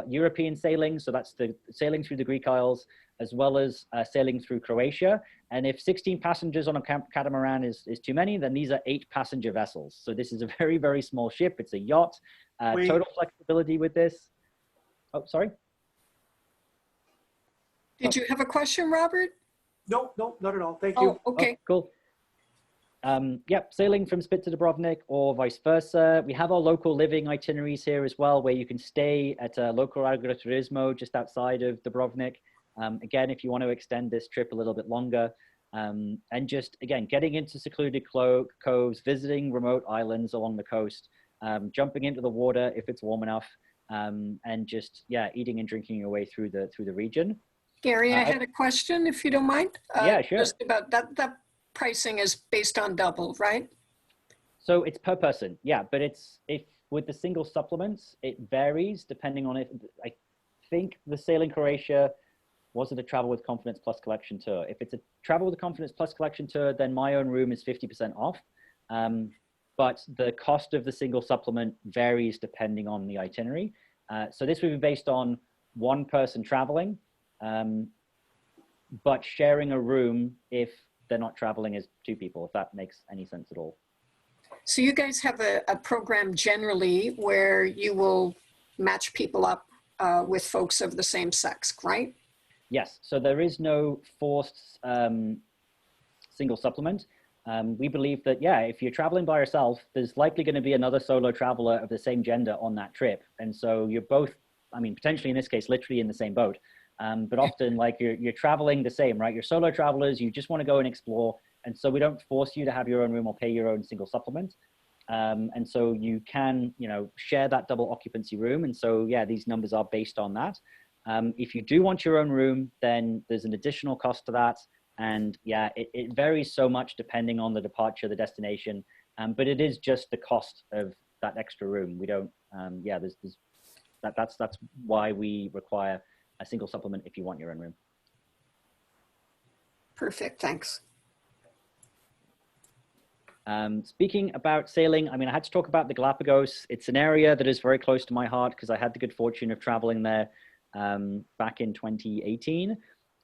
European sailing. So that's the sailing through the Greek Isles, as well as sailing through Croatia. And if 16 passengers on a catamaran is too many, then these are 8-passenger vessels. So this is a very, very small ship. It's a yacht. Total flexibility with this. Oh, sorry. Did you have a question, Robert? No, no, not at all. Thank you. Oh, okay. Oh, cool. Yep, sailing from Split to Dubrovnik or vice versa. We have our local living itineraries here as well, where you can stay at a local agriturismo just outside of Dubrovnik. Again, if you want to extend this trip a little bit longer, and just, again, getting into secluded coves, visiting remote islands along the coast, jumping into the water if it's warm enough, and just, yeah, eating and drinking your way through the region. Gary, I had a question, if you don't mind. Yeah, sure. Just about that pricing is based on double, right? So it's per person, yeah, but if with the single supplements, it varies depending on it. I think the Sailing Croatia wasn't a Travel with Confidence Plus collection tour. If it's a Travel with Confidence Plus collection tour, then my own room is 50% off. But the cost of the single supplement varies depending on the itinerary. So this would be based on one person traveling, but sharing a room if they're not traveling as 2 people, if that makes any sense at all. So you guys have a program generally where you will match people up with folks of the same sex, right? Yes, so there is no forced single supplement. We believe that, yeah, if you're traveling by yourself, there's likely going to be another solo traveler of the same gender on that trip. And so you're both, I mean, potentially in this case, literally in the same boat. But often, like, you're traveling the same, right? You're solo travelers, you just want to go and explore. And so we don't force you to have your own room or pay your own single supplement. And so you can, you know, share that double occupancy room. And so, yeah, these numbers are based on that. If you do want your own room, then there's an additional cost to that. And yeah, it varies so much depending on the departure, the destination. But it is just the cost of that extra room. We don't, yeah, that's why we require a single supplement if you want your own room. Perfect, thanks. Speaking about sailing, I mean, I had to talk about the Galapagos. It's an area that is very close to my heart because I had the good fortune of traveling there back in 2018.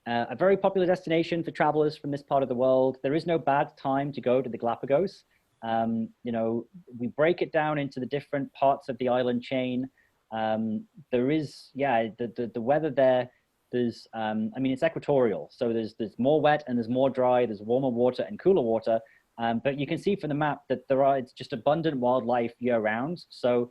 A very popular destination for travelers from this part of the world. There is no bad time to go to the Galapagos. You know, we break it down into the different parts of the island chain. There is, yeah, the weather there, there's, I mean, it's equatorial. So there's more wet and there's more dry, there's warmer water and cooler water. But you can see from the map that it's just abundant wildlife year round. So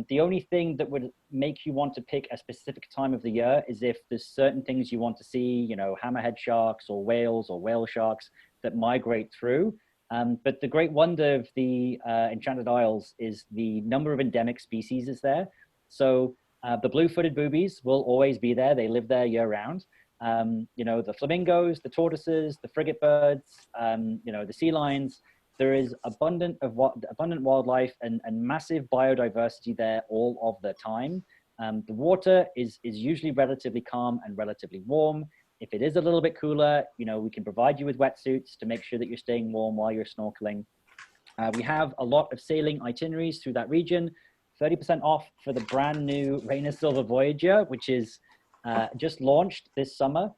the only thing that would make you want to pick a specific time of the year is if there's certain things you want to see, you know, hammerhead sharks or whales or whale sharks that migrate through. But the great wonder of the Enchanted Isles is the number of endemic species is there. So the blue-footed boobies will always be there. They live there year round. You know, the flamingos, the tortoises, the frigate birds, you know, the sea lions. There is abundant wildlife and massive biodiversity there all of the time. The water is usually relatively calm and relatively warm. If it is a little bit cooler, you know, we can provide you with wetsuits to make sure that you're staying warm while you're snorkeling. We have a lot of sailing itineraries through that region. 30% off for the brand new Reina Silver Voyager, which is just launched this summer.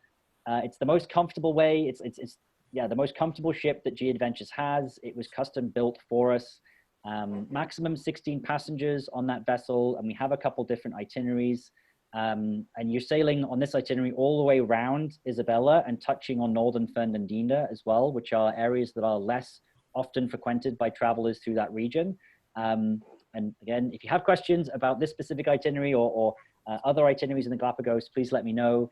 It's the most comfortable way. It's yeah, the most comfortable ship that GE Adventures has. It was custom built for us. Maximum 16 passengers on that vessel, and we have a couple different itineraries. And you're sailing on this itinerary all the way around Isabella and touching on Northern Fernandina as well, which are areas that are less often frequented by travelers through that region. And again, if you have questions about this specific itinerary or other itineraries in the Galapagos, please let me know.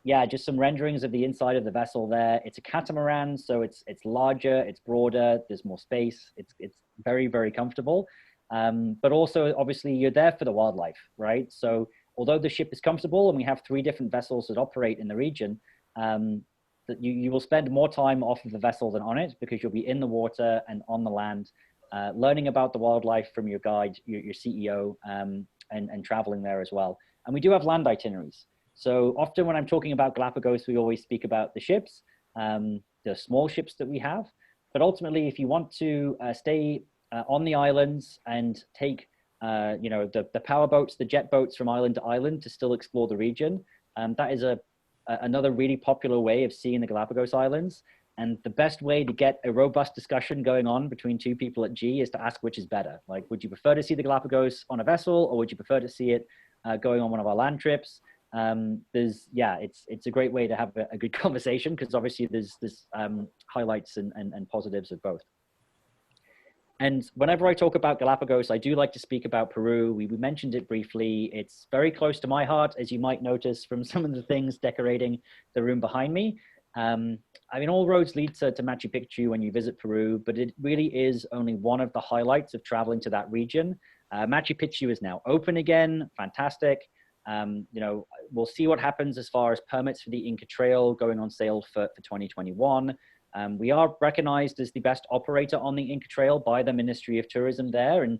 Yeah, just some renderings of the inside of the vessel there. It's a catamaran, so it's larger, it's broader, there's more space. It's very, very comfortable. But also, obviously, you're there for the wildlife, right? So although the ship is comfortable and we have 3 different vessels that operate in the region, that you will spend more time off of the vessel than on it because you'll be in the water and on the land, learning about the wildlife from your guide, your CEO, and traveling there as well. And we do have land itineraries. So often when I'm talking about Galapagos, we always speak about the ships, the small ships that we have. But ultimately, if you want to stay on the islands and take you know, the power boats, the jet boats from island to island to still explore the region. That is another really popular way of seeing the Galapagos Islands. And the best way to get a robust discussion going on between two people at G is to ask which is better. Like, would you prefer to see the Galapagos on a vessel, or would you prefer to see it going on one of our land trips? It's a great way to have a good conversation, because obviously there's highlights and positives of both. And whenever I talk about Galapagos, I do like to speak about Peru. We mentioned it briefly. It's very close to my heart, as you might notice from some of the things decorating the room behind me. I mean, all roads lead to Machu Picchu when you visit Peru, but it really is only one of the highlights of traveling to that region. Machu Picchu is now open again, fantastic. You know, we'll see what happens as far as permits for the Inca Trail going on sale for 2021. We are recognized as the best operator on the Inca Trail by the Ministry of Tourism there. And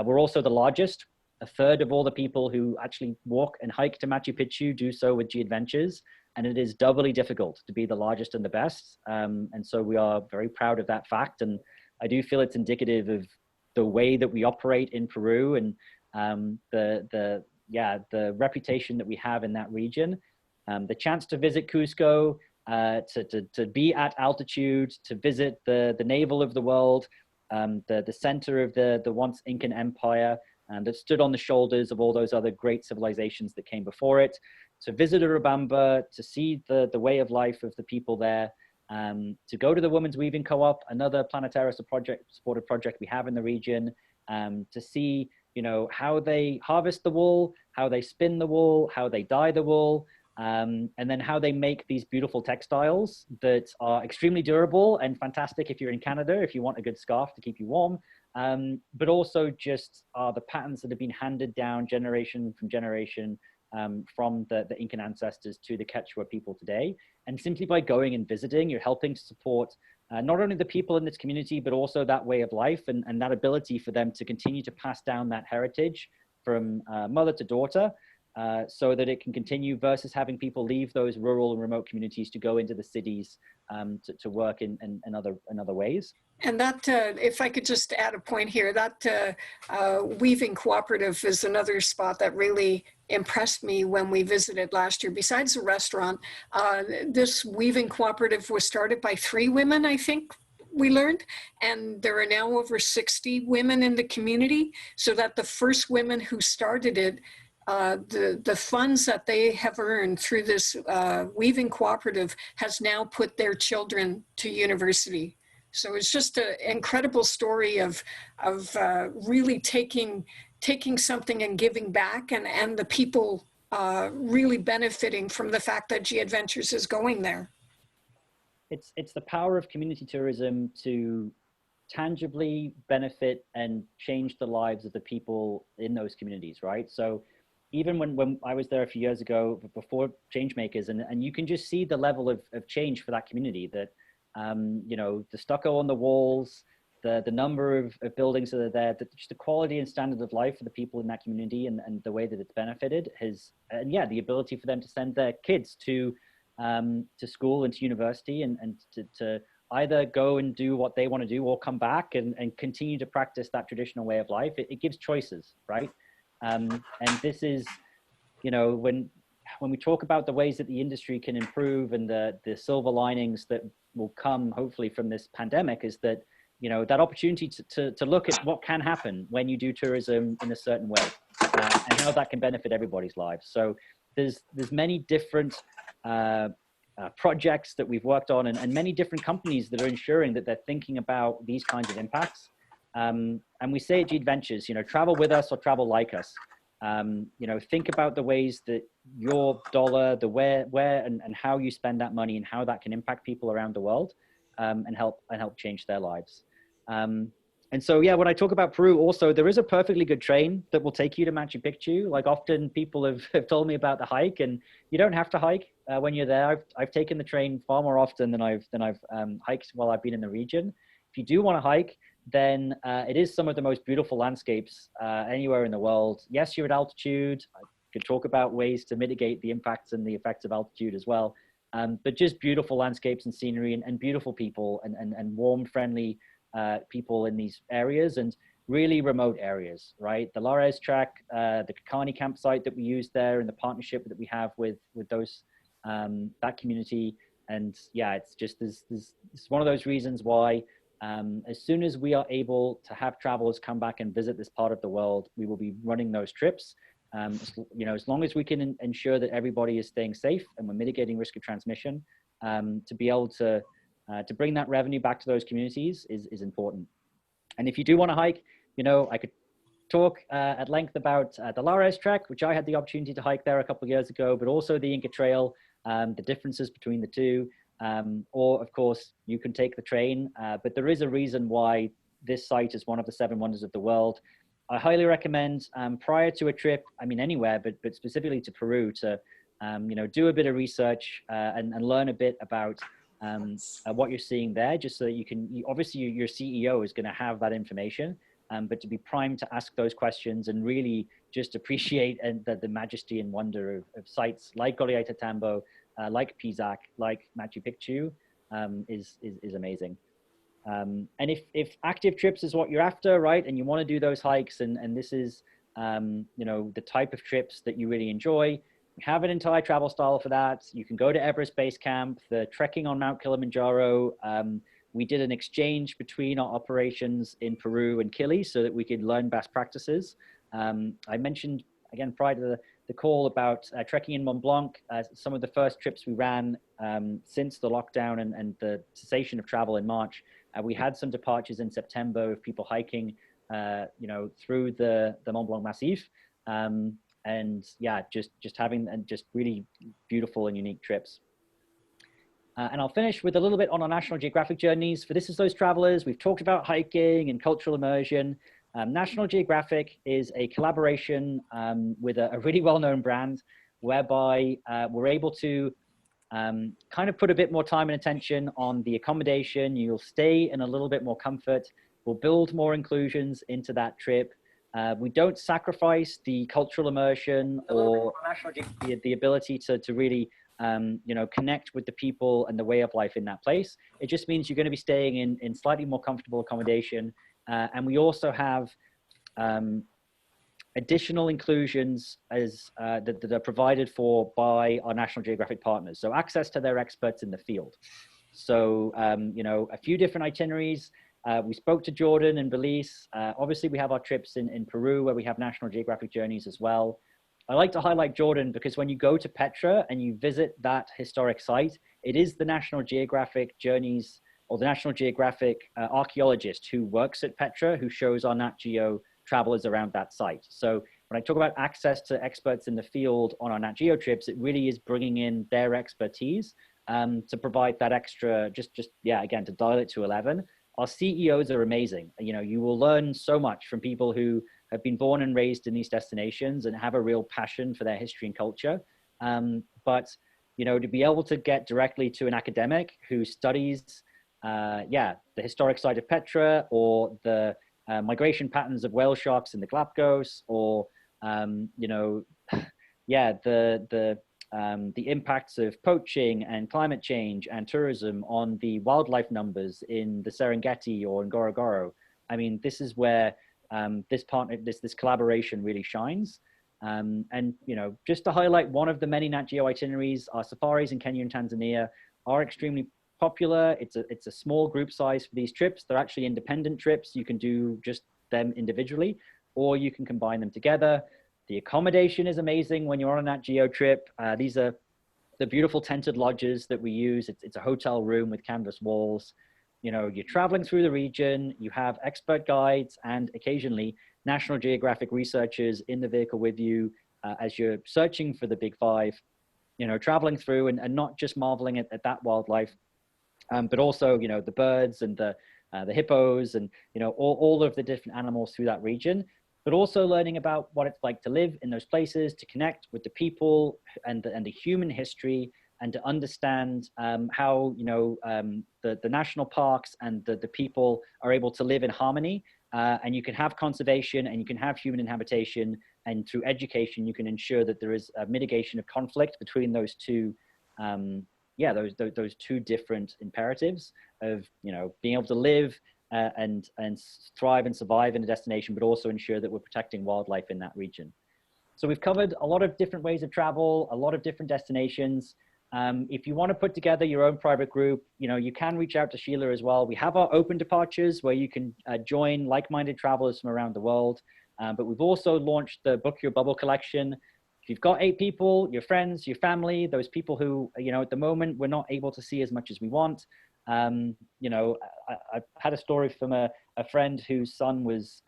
we're also the largest. A third of all the people who actually walk and hike to Machu Picchu do so with G Adventures. And it is doubly difficult to be the largest and the best. And so we are very proud of that fact. And I do feel it's indicative of the way that we operate in Peru, and the reputation that we have in that region. The chance to visit Cusco, to be at altitude, to visit the navel of the world, the center of the once Incan Empire, that stood on the shoulders of all those other great civilizations that came before it, to visit Urubamba, to see the way of life of the people there, to go to the Women's Weaving Co-op, another Planetara supported project we have in the region, to see, you know, how they harvest the wool, how they spin the wool, how they dye the wool, and then how they make these beautiful textiles that are extremely durable and fantastic if you're in Canada, if you want a good scarf to keep you warm, but also just are the patterns that have been handed down generation from generation, from the Incan ancestors to the Quechua people today. And simply by going and visiting, you're helping to support not only the people in this community, but also that way of life and that ability for them to continue to pass down that heritage from mother to daughter, so that it can continue, versus having people leave those rural and remote communities to go into the cities to work in other ways. And that, if I could just add a point here, that weaving cooperative is another spot that really impressed me when we visited last year. Besides the restaurant, this weaving cooperative was started by 3 women, I think we learned, and there are now over 60 women in the community, so that the first women who started it, the funds that they have earned through this weaving cooperative has now put their children to university. So it's just an incredible story of really taking something and giving back, and the people really benefiting from the fact that G Adventures is going there. It's the power of community tourism to tangibly benefit and change the lives of the people in those communities, right? So even when I was there a few years ago, before Changemakers, and you can just see the level of change for that community, that you know, the stucco on the walls, the number of buildings that are there, just the quality and standard of life for the people in that community, and the way that it's benefited and yeah, the ability for them to send their kids to school and to university, and to either go and do what they want to do, or come back and continue to practice that traditional way of life. It gives choices, right? And this is, you know, when we talk about the ways that the industry can improve, and the silver linings that will come hopefully from this pandemic, is that, you know, that opportunity to look at what can happen when you do tourism in a certain way, and how that can benefit everybody's lives. So there's many different projects that we've worked on, and many different companies that are ensuring that they're thinking about these kinds of impacts. And we say at G Adventures, you know, travel with us or travel like us. You know, think about the ways that your dollar, the where and how you spend that money, and how that can impact people around the world, and help change their lives. And so, yeah, when I talk about Peru, also, there is a perfectly good train that will take you to Machu Picchu. Like, often people have told me about the hike, and you don't have to hike when you're there. I've taken the train far more often than I've hiked while I've been in the region. If you do want to hike, then it is some of the most beautiful landscapes anywhere in the world. Yes, you're at altitude. I could talk about ways to mitigate the impacts and the effects of altitude as well. But just beautiful landscapes and scenery, and beautiful people, and warm, friendly people in these areas and really remote areas, right? The Lares track, the Kakani campsite that we use there, and the partnership that we have with those that community. And yeah, it's just it's one of those reasons why as soon as we are able to have travelers come back and visit this part of the world, we will be running those trips. You know, as long as we can ensure that everybody is staying safe and we're mitigating risk of transmission, to be able to bring that revenue back to those communities is important. And if you do want to hike, you know, I could talk at length about the Lares trek, which I had the opportunity to hike there a couple of years ago, but also the Inca Trail, the differences between the two. Or of course, you can take the train, but there is a reason why this site is one of the 7 wonders of the world. I highly recommend prior to a trip, I mean anywhere, but specifically to Peru, to you know, do a bit of research and learn a bit about what you're seeing there, just so that you can, obviously your CEO is going to have that information, but to be primed to ask those questions and really just appreciate the majesty and wonder of sites like Ollantaytambo, like Pisac, like Machu Picchu, is amazing. And if active trips is what you're after, right, and you want to do those hikes, and this is you know, the type of trips that you really enjoy, we have an entire travel style for that. You can go to Everest Base Camp, the trekking on Mount Kilimanjaro. We did an exchange between our operations in Peru and Chile so that we could learn best practices. I mentioned, again, prior to the call about trekking in Mont Blanc, some of the first trips we ran since the lockdown and the cessation of travel in March. We had some departures in September of people hiking, you know, through the Mont Blanc Massif. And yeah, just having just really beautiful and unique trips. And I'll finish with a little bit on our National Geographic journeys. For This Is Those Travelers, we've talked about hiking and cultural immersion. National Geographic is a collaboration with a really well-known brand, whereby we're able to kind of put a bit more time and attention on the accommodation. You'll stay in a little bit more comfort. We'll build more inclusions into that trip. We don't sacrifice the cultural immersion or the ability to really you know, connect with the people and the way of life in that place. It just means you're going to be staying in slightly more comfortable accommodation. And we also have additional inclusions as that are provided for by our National Geographic partners. So access to their experts in the field. So, you know, a few different itineraries. We spoke to Jordan and Belize. Obviously, we have our trips in Peru where we have National Geographic journeys as well. I like to highlight Jordan because when you go to Petra and you visit that historic site, it is the National Geographic journeys or the National Geographic archaeologist who works at Petra who shows our Nat Geo travelers around that site. So when I talk about access to experts in the field on our Nat Geo trips, it really is bringing in their expertise to provide that extra, yeah, again, to dial it to 11. Our CEOs are amazing. You know, you will learn so much from people who have been born and raised in these destinations and have a real passion for their history and culture. But, you know, to be able to get directly to an academic who studies, yeah, the historic site of Petra or the migration patterns of whale sharks in the Galapagos, or, you know, yeah, the impacts of poaching and climate change and tourism on the wildlife numbers in the Serengeti or in Ngorongoro. I mean, this is where this collaboration really shines. And, you know, just to highlight one of the many Nat Geo itineraries, our safaris in Kenya and Tanzania are extremely popular. It's a small group size for these trips. They're actually independent trips. You can do just them individually, or you can combine them together. The accommodation is amazing when you're on a Nat Geo trip. These are the beautiful tented lodges that we use. It's a hotel room with canvas walls. You know, you're traveling through the region, you have expert guides and occasionally National Geographic researchers in the vehicle with you as you're searching for the big five, you know, traveling through and not just marveling at that wildlife, but also, you know, the birds and the hippos and, you know, all of the different animals through that region, but also learning about what it's like to live in those places, to connect with the people and the human history, and to understand how, you know, the national parks and the people are able to live in harmony. And you can have conservation and you can have human inhabitation, and through education, you can ensure that there is a mitigation of conflict between those two, yeah, those two different imperatives of, you know, being able to live and thrive and survive in a destination, but also ensure that we're protecting wildlife in that region. So we've covered a lot of different ways of travel, a lot of different destinations. If you want to put together your own private group, you can reach out to Sheila as well. We have our open departures where you can join like-minded travelers from around the world. But we've also launched the Book Your Bubble collection. If you've got 8 people, your friends, your family, those people who, at the moment, we're not able to see as much as we want. I had a story from a friend whose son was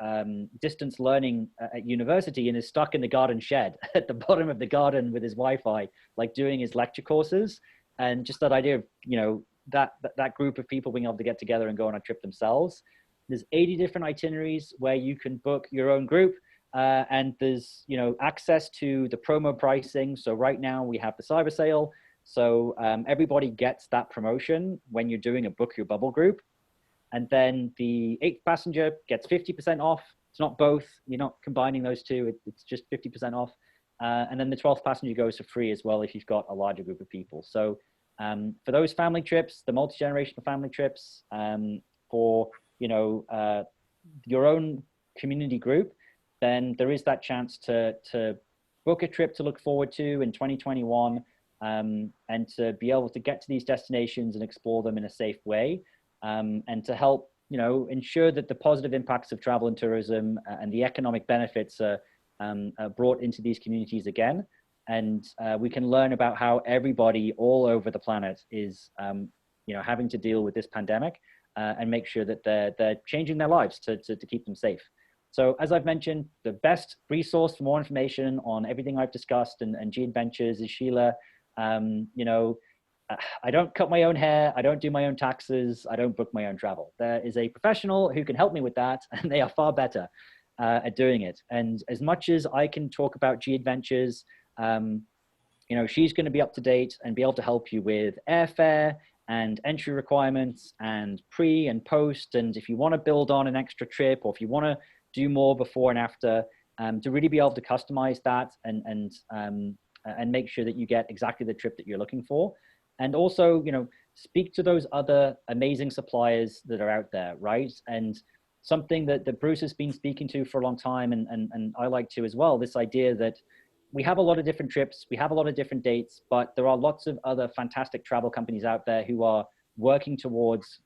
distance learning at university and is stuck in the garden shed at the bottom of the garden with his Wi-Fi, like doing his lecture courses. And just that idea of, that group of people being able to get together and go on a trip themselves. There's 80 different itineraries where you can book your own group. And there's, access to the promo pricing. So right now we have the cyber sale. So everybody gets that promotion when you're doing a Book Your Bubble group. And then the 8th passenger gets 50% off. It's not both. You're not combining those two. It's just 50% off. And then the 12th passenger goes for free as well if you've got a larger group of people. So for those family trips, the multi-generational family trips, for your own community group, then there is that chance to book a trip to look forward to in 2021, and to be able to get to these destinations and explore them in a safe way, and to help ensure that the positive impacts of travel and tourism and the economic benefits are brought into these communities again. And we can learn about how everybody all over the planet is having to deal with this pandemic, and make sure that they're changing their lives to keep them safe. So as I've mentioned, the best resource for more information on everything I've discussed and G-Adventures is Sheila. I don't cut my own hair. I don't do my own taxes. I don't book my own travel. There is a professional who can help me with that, and they are far better at doing it. And as much as I can talk about G-Adventures, she's going to be up to date and be able to help you with airfare and entry requirements and pre and post. And if you want to build on an extra trip, or if you want to do more before and after, to really be able to customize that and make sure that you get exactly the trip that you're looking for. And also, speak to those other amazing suppliers that are out there, right? And something that Bruce has been speaking to for a long time, and I like to as well, this idea that we have a lot of different trips, we have a lot of different dates, but there are lots of other fantastic travel companies out there who are working towards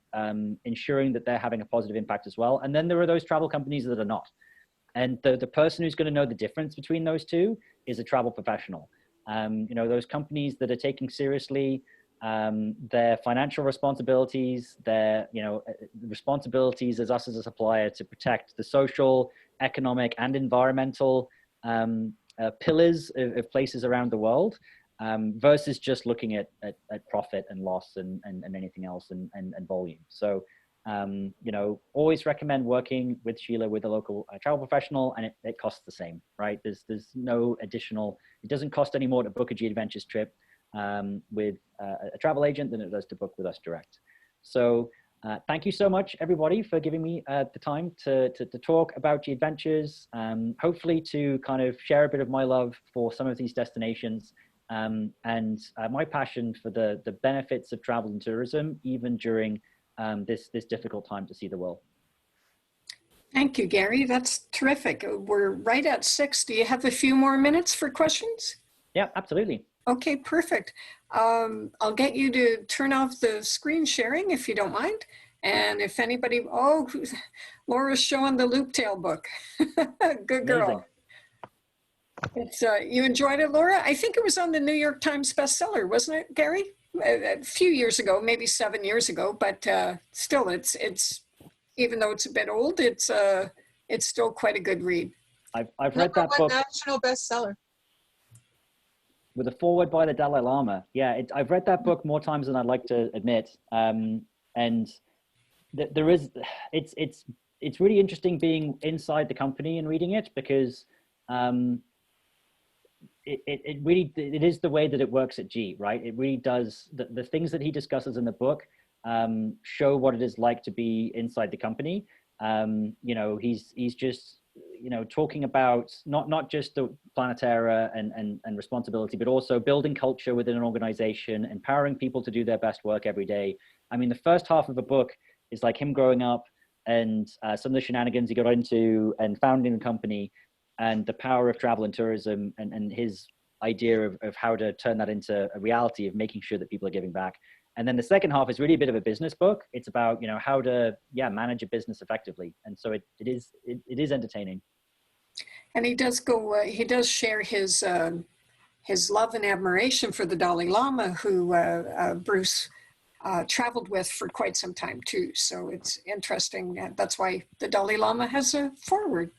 ensuring that they're having a positive impact as well. And then there are those travel companies that are not. And the person who's going to know the difference between those two is a travel professional. Those companies that are taking seriously their financial responsibilities, their responsibilities as us as a supplier to protect the social, economic, and environmental pillars of places around the world, versus just looking at profit and loss and anything else and volume. So, always recommend working with Sheila, with a local travel professional, and it costs the same, right? There's no additional, it doesn't cost any more to book a G-Adventures trip with a travel agent than it does to book with us direct. So thank you so much, everybody, for giving me the time to talk about G-Adventures, hopefully to kind of share a bit of my love for some of these destinations, and my passion for the benefits of travel and tourism, even during this difficult time to see the world. Thank you, Gary. That's terrific. We're right at 6. Do you have a few more minutes for questions? Yeah, absolutely. Okay, perfect. I'll get you to turn off the screen sharing if you don't mind. And if anybody, Laura's showing the Looptail book. Good girl. It's, you enjoyed it, Laura? I think it was on the New York Times bestseller, wasn't it, Gary? A few years ago, maybe 7 years ago, but still, it's even though it's a bit old, it's still quite a good read. I've read that book. National bestseller. With a foreword by the Dalai Lama. Yeah, I've read that book more times than I'd like to admit. And there is, it's really interesting being inside the company and reading it, because it really, it is the way that it works at G, right? It really does, the things that he discusses in the book show what it is like to be inside the company. He's just, talking about not just the Planetara and responsibility, but also building culture within an organization, empowering people to do their best work every day. I mean, the first half of the book is like him growing up and some of the shenanigans he got into and founding the company, and the power of travel and tourism, and his idea of how to turn that into a reality of making sure that people are giving back. And then the second half is really a bit of a business book. It's about, how to, manage a business effectively. And so it is entertaining. And he does share his love and admiration for the Dalai Lama, who Bruce traveled with for quite some time too. So it's interesting. That's why the Dalai Lama has a foreword.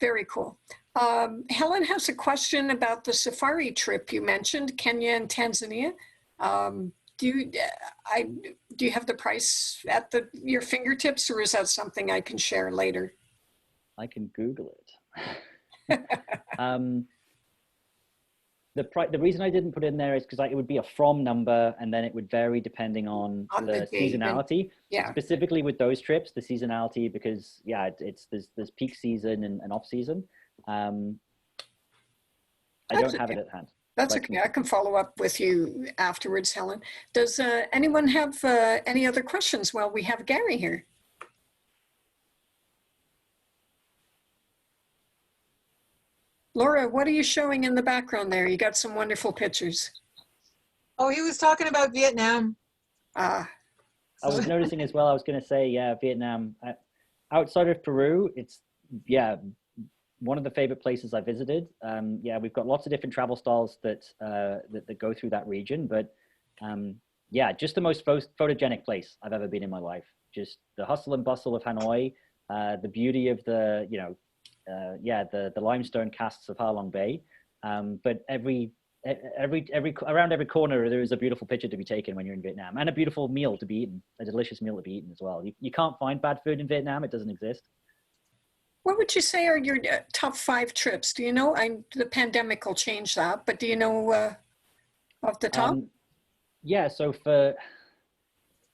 Very cool. Helen has a question about the safari trip you mentioned, Kenya and Tanzania. Do you have the price at your fingertips, or is that something I can share later? I can Google it. The reason I didn't put it in there is because it would be a from number, and then it would vary depending on the seasonality. Yeah. Specifically with those trips, the seasonality, because there's peak season and off season. I don't have it at hand. That's okay. I can follow up with you afterwards, Helen. Does anyone have any other questions? Well, we have Gary here. Laura, what are you showing in the background there? You got some wonderful pictures. Oh, he was talking about Vietnam. I was noticing as well, I was going to say, Vietnam. Outside of Peru, it's, one of the favorite places I visited. We've got lots of different travel styles that go through that region, but just the most photogenic place I've ever been in my life. Just the hustle and bustle of Hanoi, the beauty of the limestone casts of Ha Long Bay. But around every corner, there is a beautiful picture to be taken when you're in Vietnam, and a beautiful meal to be eaten, a delicious meal to be eaten as well. You can't find bad food in Vietnam. It doesn't exist. What would you say are your top 5 trips? Do you know? The pandemic will change that, but do you know off the top? So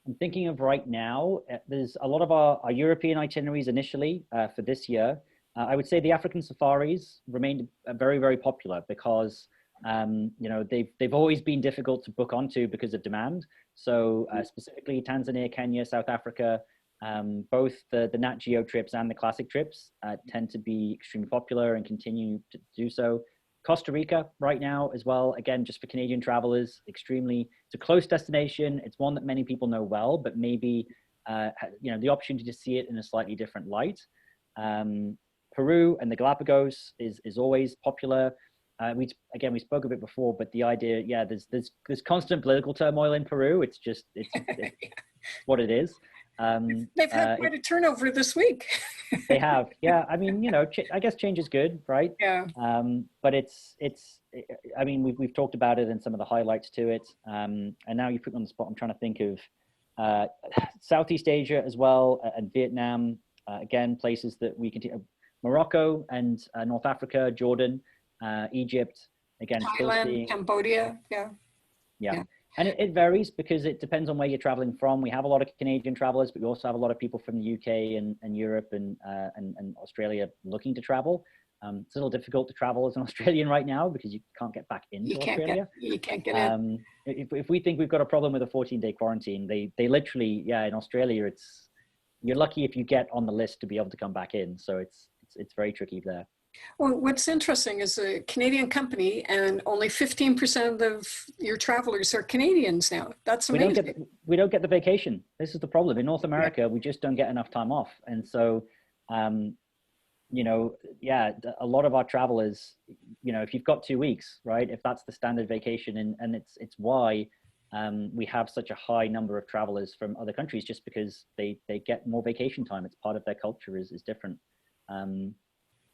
I'm thinking of right now, there's a lot of our European itineraries initially for this year. I would say the African safaris remained very, very popular because, they've always been difficult to book onto because of demand. So specifically Tanzania, Kenya, South Africa, both the Nat Geo trips and the classic trips tend to be extremely popular and continue to do so. Costa Rica right now as well, again, just for Canadian travelers, it's a close destination. It's one that many people know well, but maybe, the opportunity to see it in a slightly different light. Peru and the Galapagos is always popular. We spoke of it before, but the idea, there's constant political turmoil in Peru. It's what it is. They've had quite a turnover this week. They have, yeah. I mean, I guess change is good, right? Yeah. But we've talked about it and some of the highlights to it. And now you put me on the spot. I'm trying to think of Southeast Asia as well, and Vietnam. Again, places that we continue. Morocco and North Africa, Jordan, Egypt. Again, Thailand, Cambodia. Yeah. And it varies because it depends on where you're traveling from. We have a lot of Canadian travelers, but we also have a lot of people from the UK and Europe and Australia looking to travel. It's a little difficult to travel as an Australian right now because you can't get back into Australia. You can't get in. If we think we've got a problem with a 14-day quarantine, they literally, in Australia, you're lucky if you get on the list to be able to come back in. So it's very tricky there. Well, what's interesting is a Canadian company, and only 15% of your travelers are Canadians now. That's amazing. We don't get the vacation. This is the problem. In North America, we just don't get enough time off. And so, a lot of our travelers, if you've got 2 weeks, right, if that's the standard vacation, and it's why we have such a high number of travelers from other countries, just because they get more vacation time. It's part of their culture is different.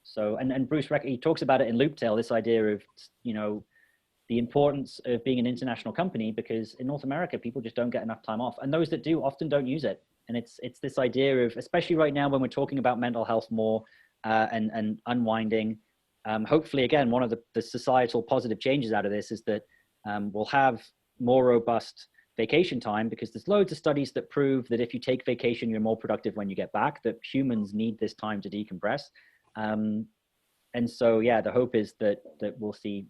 So, and Bruce, he talks about it in Looptail, this idea of, the importance of being an international company, because in North America, people just don't get enough time off. And those that do often don't use it. And it's this idea of, especially right now when we're talking about mental health more and unwinding, hopefully, again, one of the societal positive changes out of this is that we'll have more robust vacation time, because there's loads of studies that prove that if you take vacation, you're more productive when you get back, that humans need this time to decompress. And so, the hope is that we'll see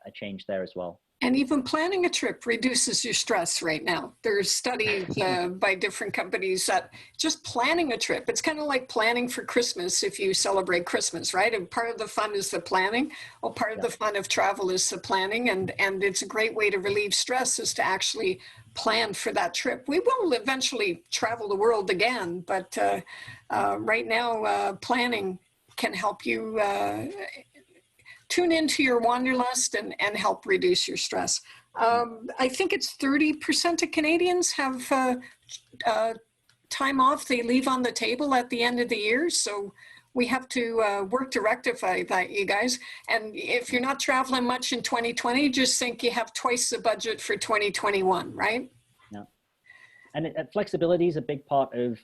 a change there as well. And even planning a trip reduces your stress right now. There's studies by different companies that just planning a trip, it's kind of like planning for Christmas if you celebrate Christmas, right? And part of the fun is the planning. Well, part of the fun of travel is the planning, and it's a great way to relieve stress is to actually plan for that trip. We will eventually travel the world again, but right now planning can help you tune into your wanderlust and help reduce your stress. I think it's 30% of Canadians have time off they leave on the table at the end of the year. So we have to work to rectify that, you guys. And if you're not traveling much in 2020, just think you have twice the budget for 2021, right? Yeah. And flexibility is a big part of,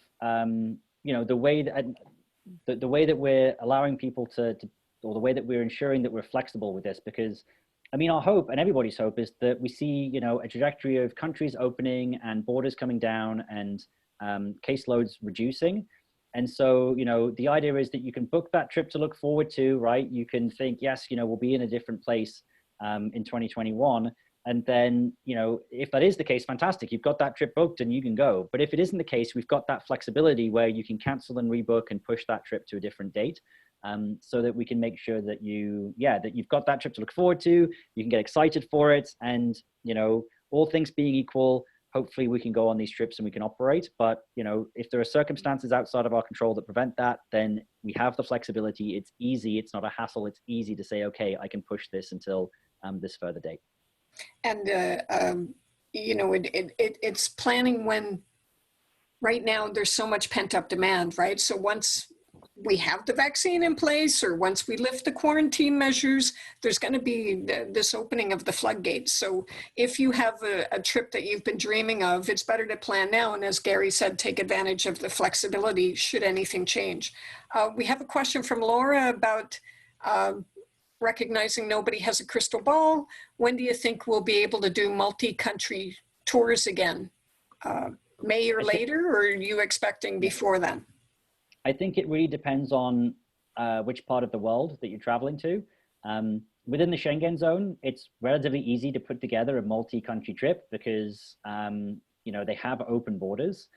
you know, the way that we're allowing people to or the way that we're ensuring that we're flexible with this, because I mean, our hope and everybody's hope is that we see, you know, a trajectory of countries opening and borders coming down and caseloads reducing. And so, you know, the idea is that you can book that trip to look forward to, right? You can think, yes, you know, we'll be in a different place in 2021. And then, you know, if that is the case, fantastic, you've got that trip booked and you can go. But if it isn't the case, we've got that flexibility where you can cancel and rebook and push that trip to a different date. So that we can make sure that that you've got that trip to look forward to, you can get excited for it. And, you know, all things being equal, hopefully we can go on these trips and we can operate. But, you know, if there are circumstances outside of our control that prevent that, then we have the flexibility. It's easy. It's not a hassle. It's easy to say, okay, I can push this until this further date. And, you know, it's planning when right now there's so much pent up demand, right? So once we have the vaccine in place, or once we lift the quarantine measures, there's going to be this opening of the floodgates. So if you have a trip that you've been dreaming of, it's better to plan now. And as Gary said, take advantage of the flexibility should anything change. We have a question from Laura about recognizing nobody has a crystal ball. When do you think we'll be able to do multi-country tours again? May or later, or are you expecting before then? I think it really depends on which part of the world that you're traveling to. Within the Schengen zone, it's relatively easy to put together a multi-country trip because, you know, they have open borders.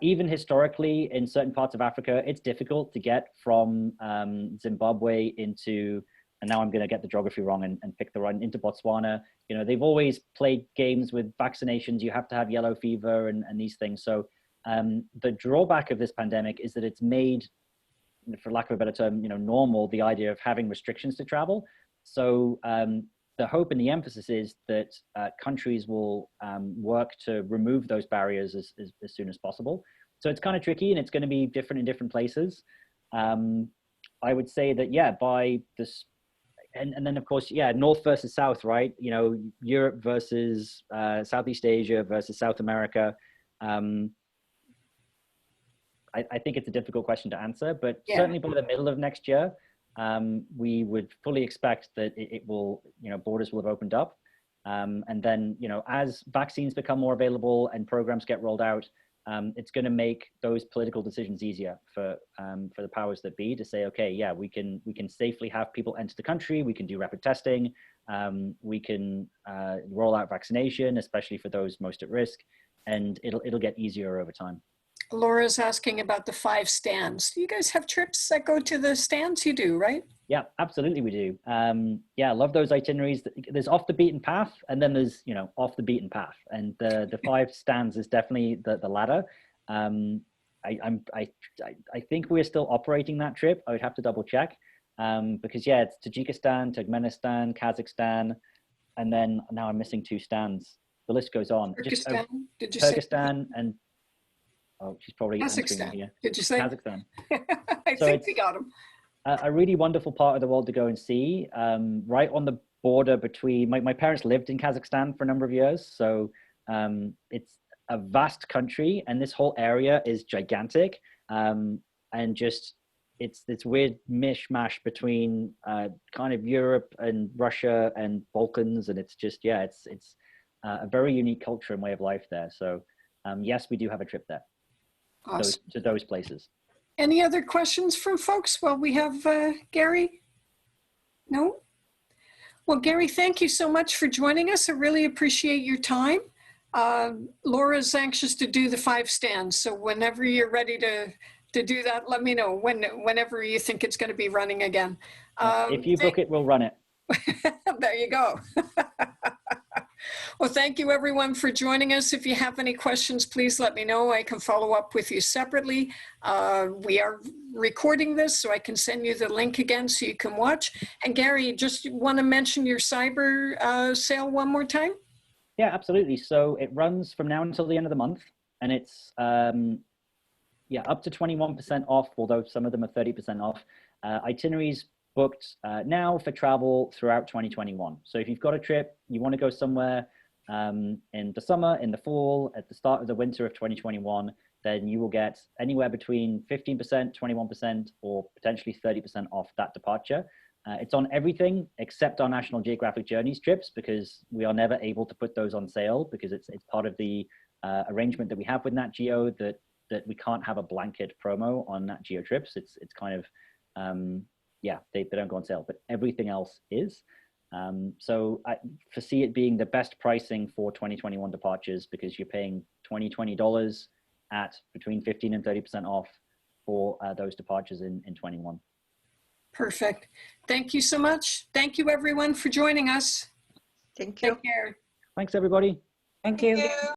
Even historically, in certain parts of Africa, it's difficult to get from Zimbabwe into, and now I'm going to get the geography wrong and pick the right, into Botswana. You know, they've always played games with vaccinations. You have to have yellow fever and these things. So the drawback of this pandemic is that it's made, for lack of a better term, you know, normal, the idea of having restrictions to travel. So the hope and the emphasis is that countries will work to remove those barriers as soon as possible. So it's kind of tricky and it's going to be different in different places. I would say that, yeah, by this, and then of course, yeah, North versus South, right? You know, Europe versus Southeast Asia versus South America. I think it's a difficult question to answer, but certainly by the middle of next year, we would fully expect that it will, you know, borders will have opened up. And then, you know, as vaccines become more available and programs get rolled out, it's going to make those political decisions easier for the powers that be to say, okay, yeah, we can safely have people enter the country. We can do rapid testing. We can roll out vaccination, especially for those most at risk, and it'll get easier over time. Laura's asking about the 5 stands. Do you guys have trips that go to the stands? You do, right? Yeah, absolutely we do. Yeah, I love those itineraries. There's off the beaten path, and then there's, you know, off the beaten path. And the 5 stands is definitely the latter. I think we're still operating that trip. I would have to double check. Because yeah, it's Tajikistan, Turkmenistan, Kazakhstan, and then now I'm missing 2 stands. The list goes on. Turkestan, did you Turkestan say? and oh, she's probably Kazakhstan. here. Did you say? Kazakhstan. I think we got them. A really wonderful part of the world to go and see, right on the border between, my parents lived in Kazakhstan for a number of years. So it's a vast country and this whole area is gigantic. And just, it's this weird mishmash between kind of Europe and Russia and Balkans. And it's just, yeah, it's a very unique culture and way of life there. So yes, we do have a trip there. Awesome. To those places. Any other questions from folks? Well, we have Gary. No? Well, Gary, thank you so much for joining us. I really appreciate your time. Laura's anxious to do the 5 stands. So whenever you're ready to do that, let me know whenever you think it's going to be running again. If you book it, we'll run it. There you go. Well, thank you everyone for joining us. If you have any questions, please let me know. I can follow up with you separately. We are recording this, so I can send you the link again so you can watch. And Gary, just want to mention your cyber sale one more time? Yeah, absolutely. So it runs from now until the end of the month, and it's up to 21% off, although some of them are 30% off. Itineraries booked now for travel throughout 2021. So if you've got a trip, you want to go somewhere in the summer, in the fall, at the start of the winter of 2021, then you will get anywhere between 15%, 21%, or potentially 30% off that departure. It's on everything except our National Geographic Journeys trips, because we are never able to put those on sale, because it's part of the arrangement that we have with Nat Geo that we can't have a blanket promo on Nat Geo trips. It's kind of, they don't go on sale, but everything else is. So I foresee it being the best pricing for 2021 departures, because you're paying $20 at between 15 and 30% off for those departures in 21. Perfect. Thank you so much. Thank you everyone for joining us. Thank you. Take care. Thanks, everybody. Thank you. Thank you.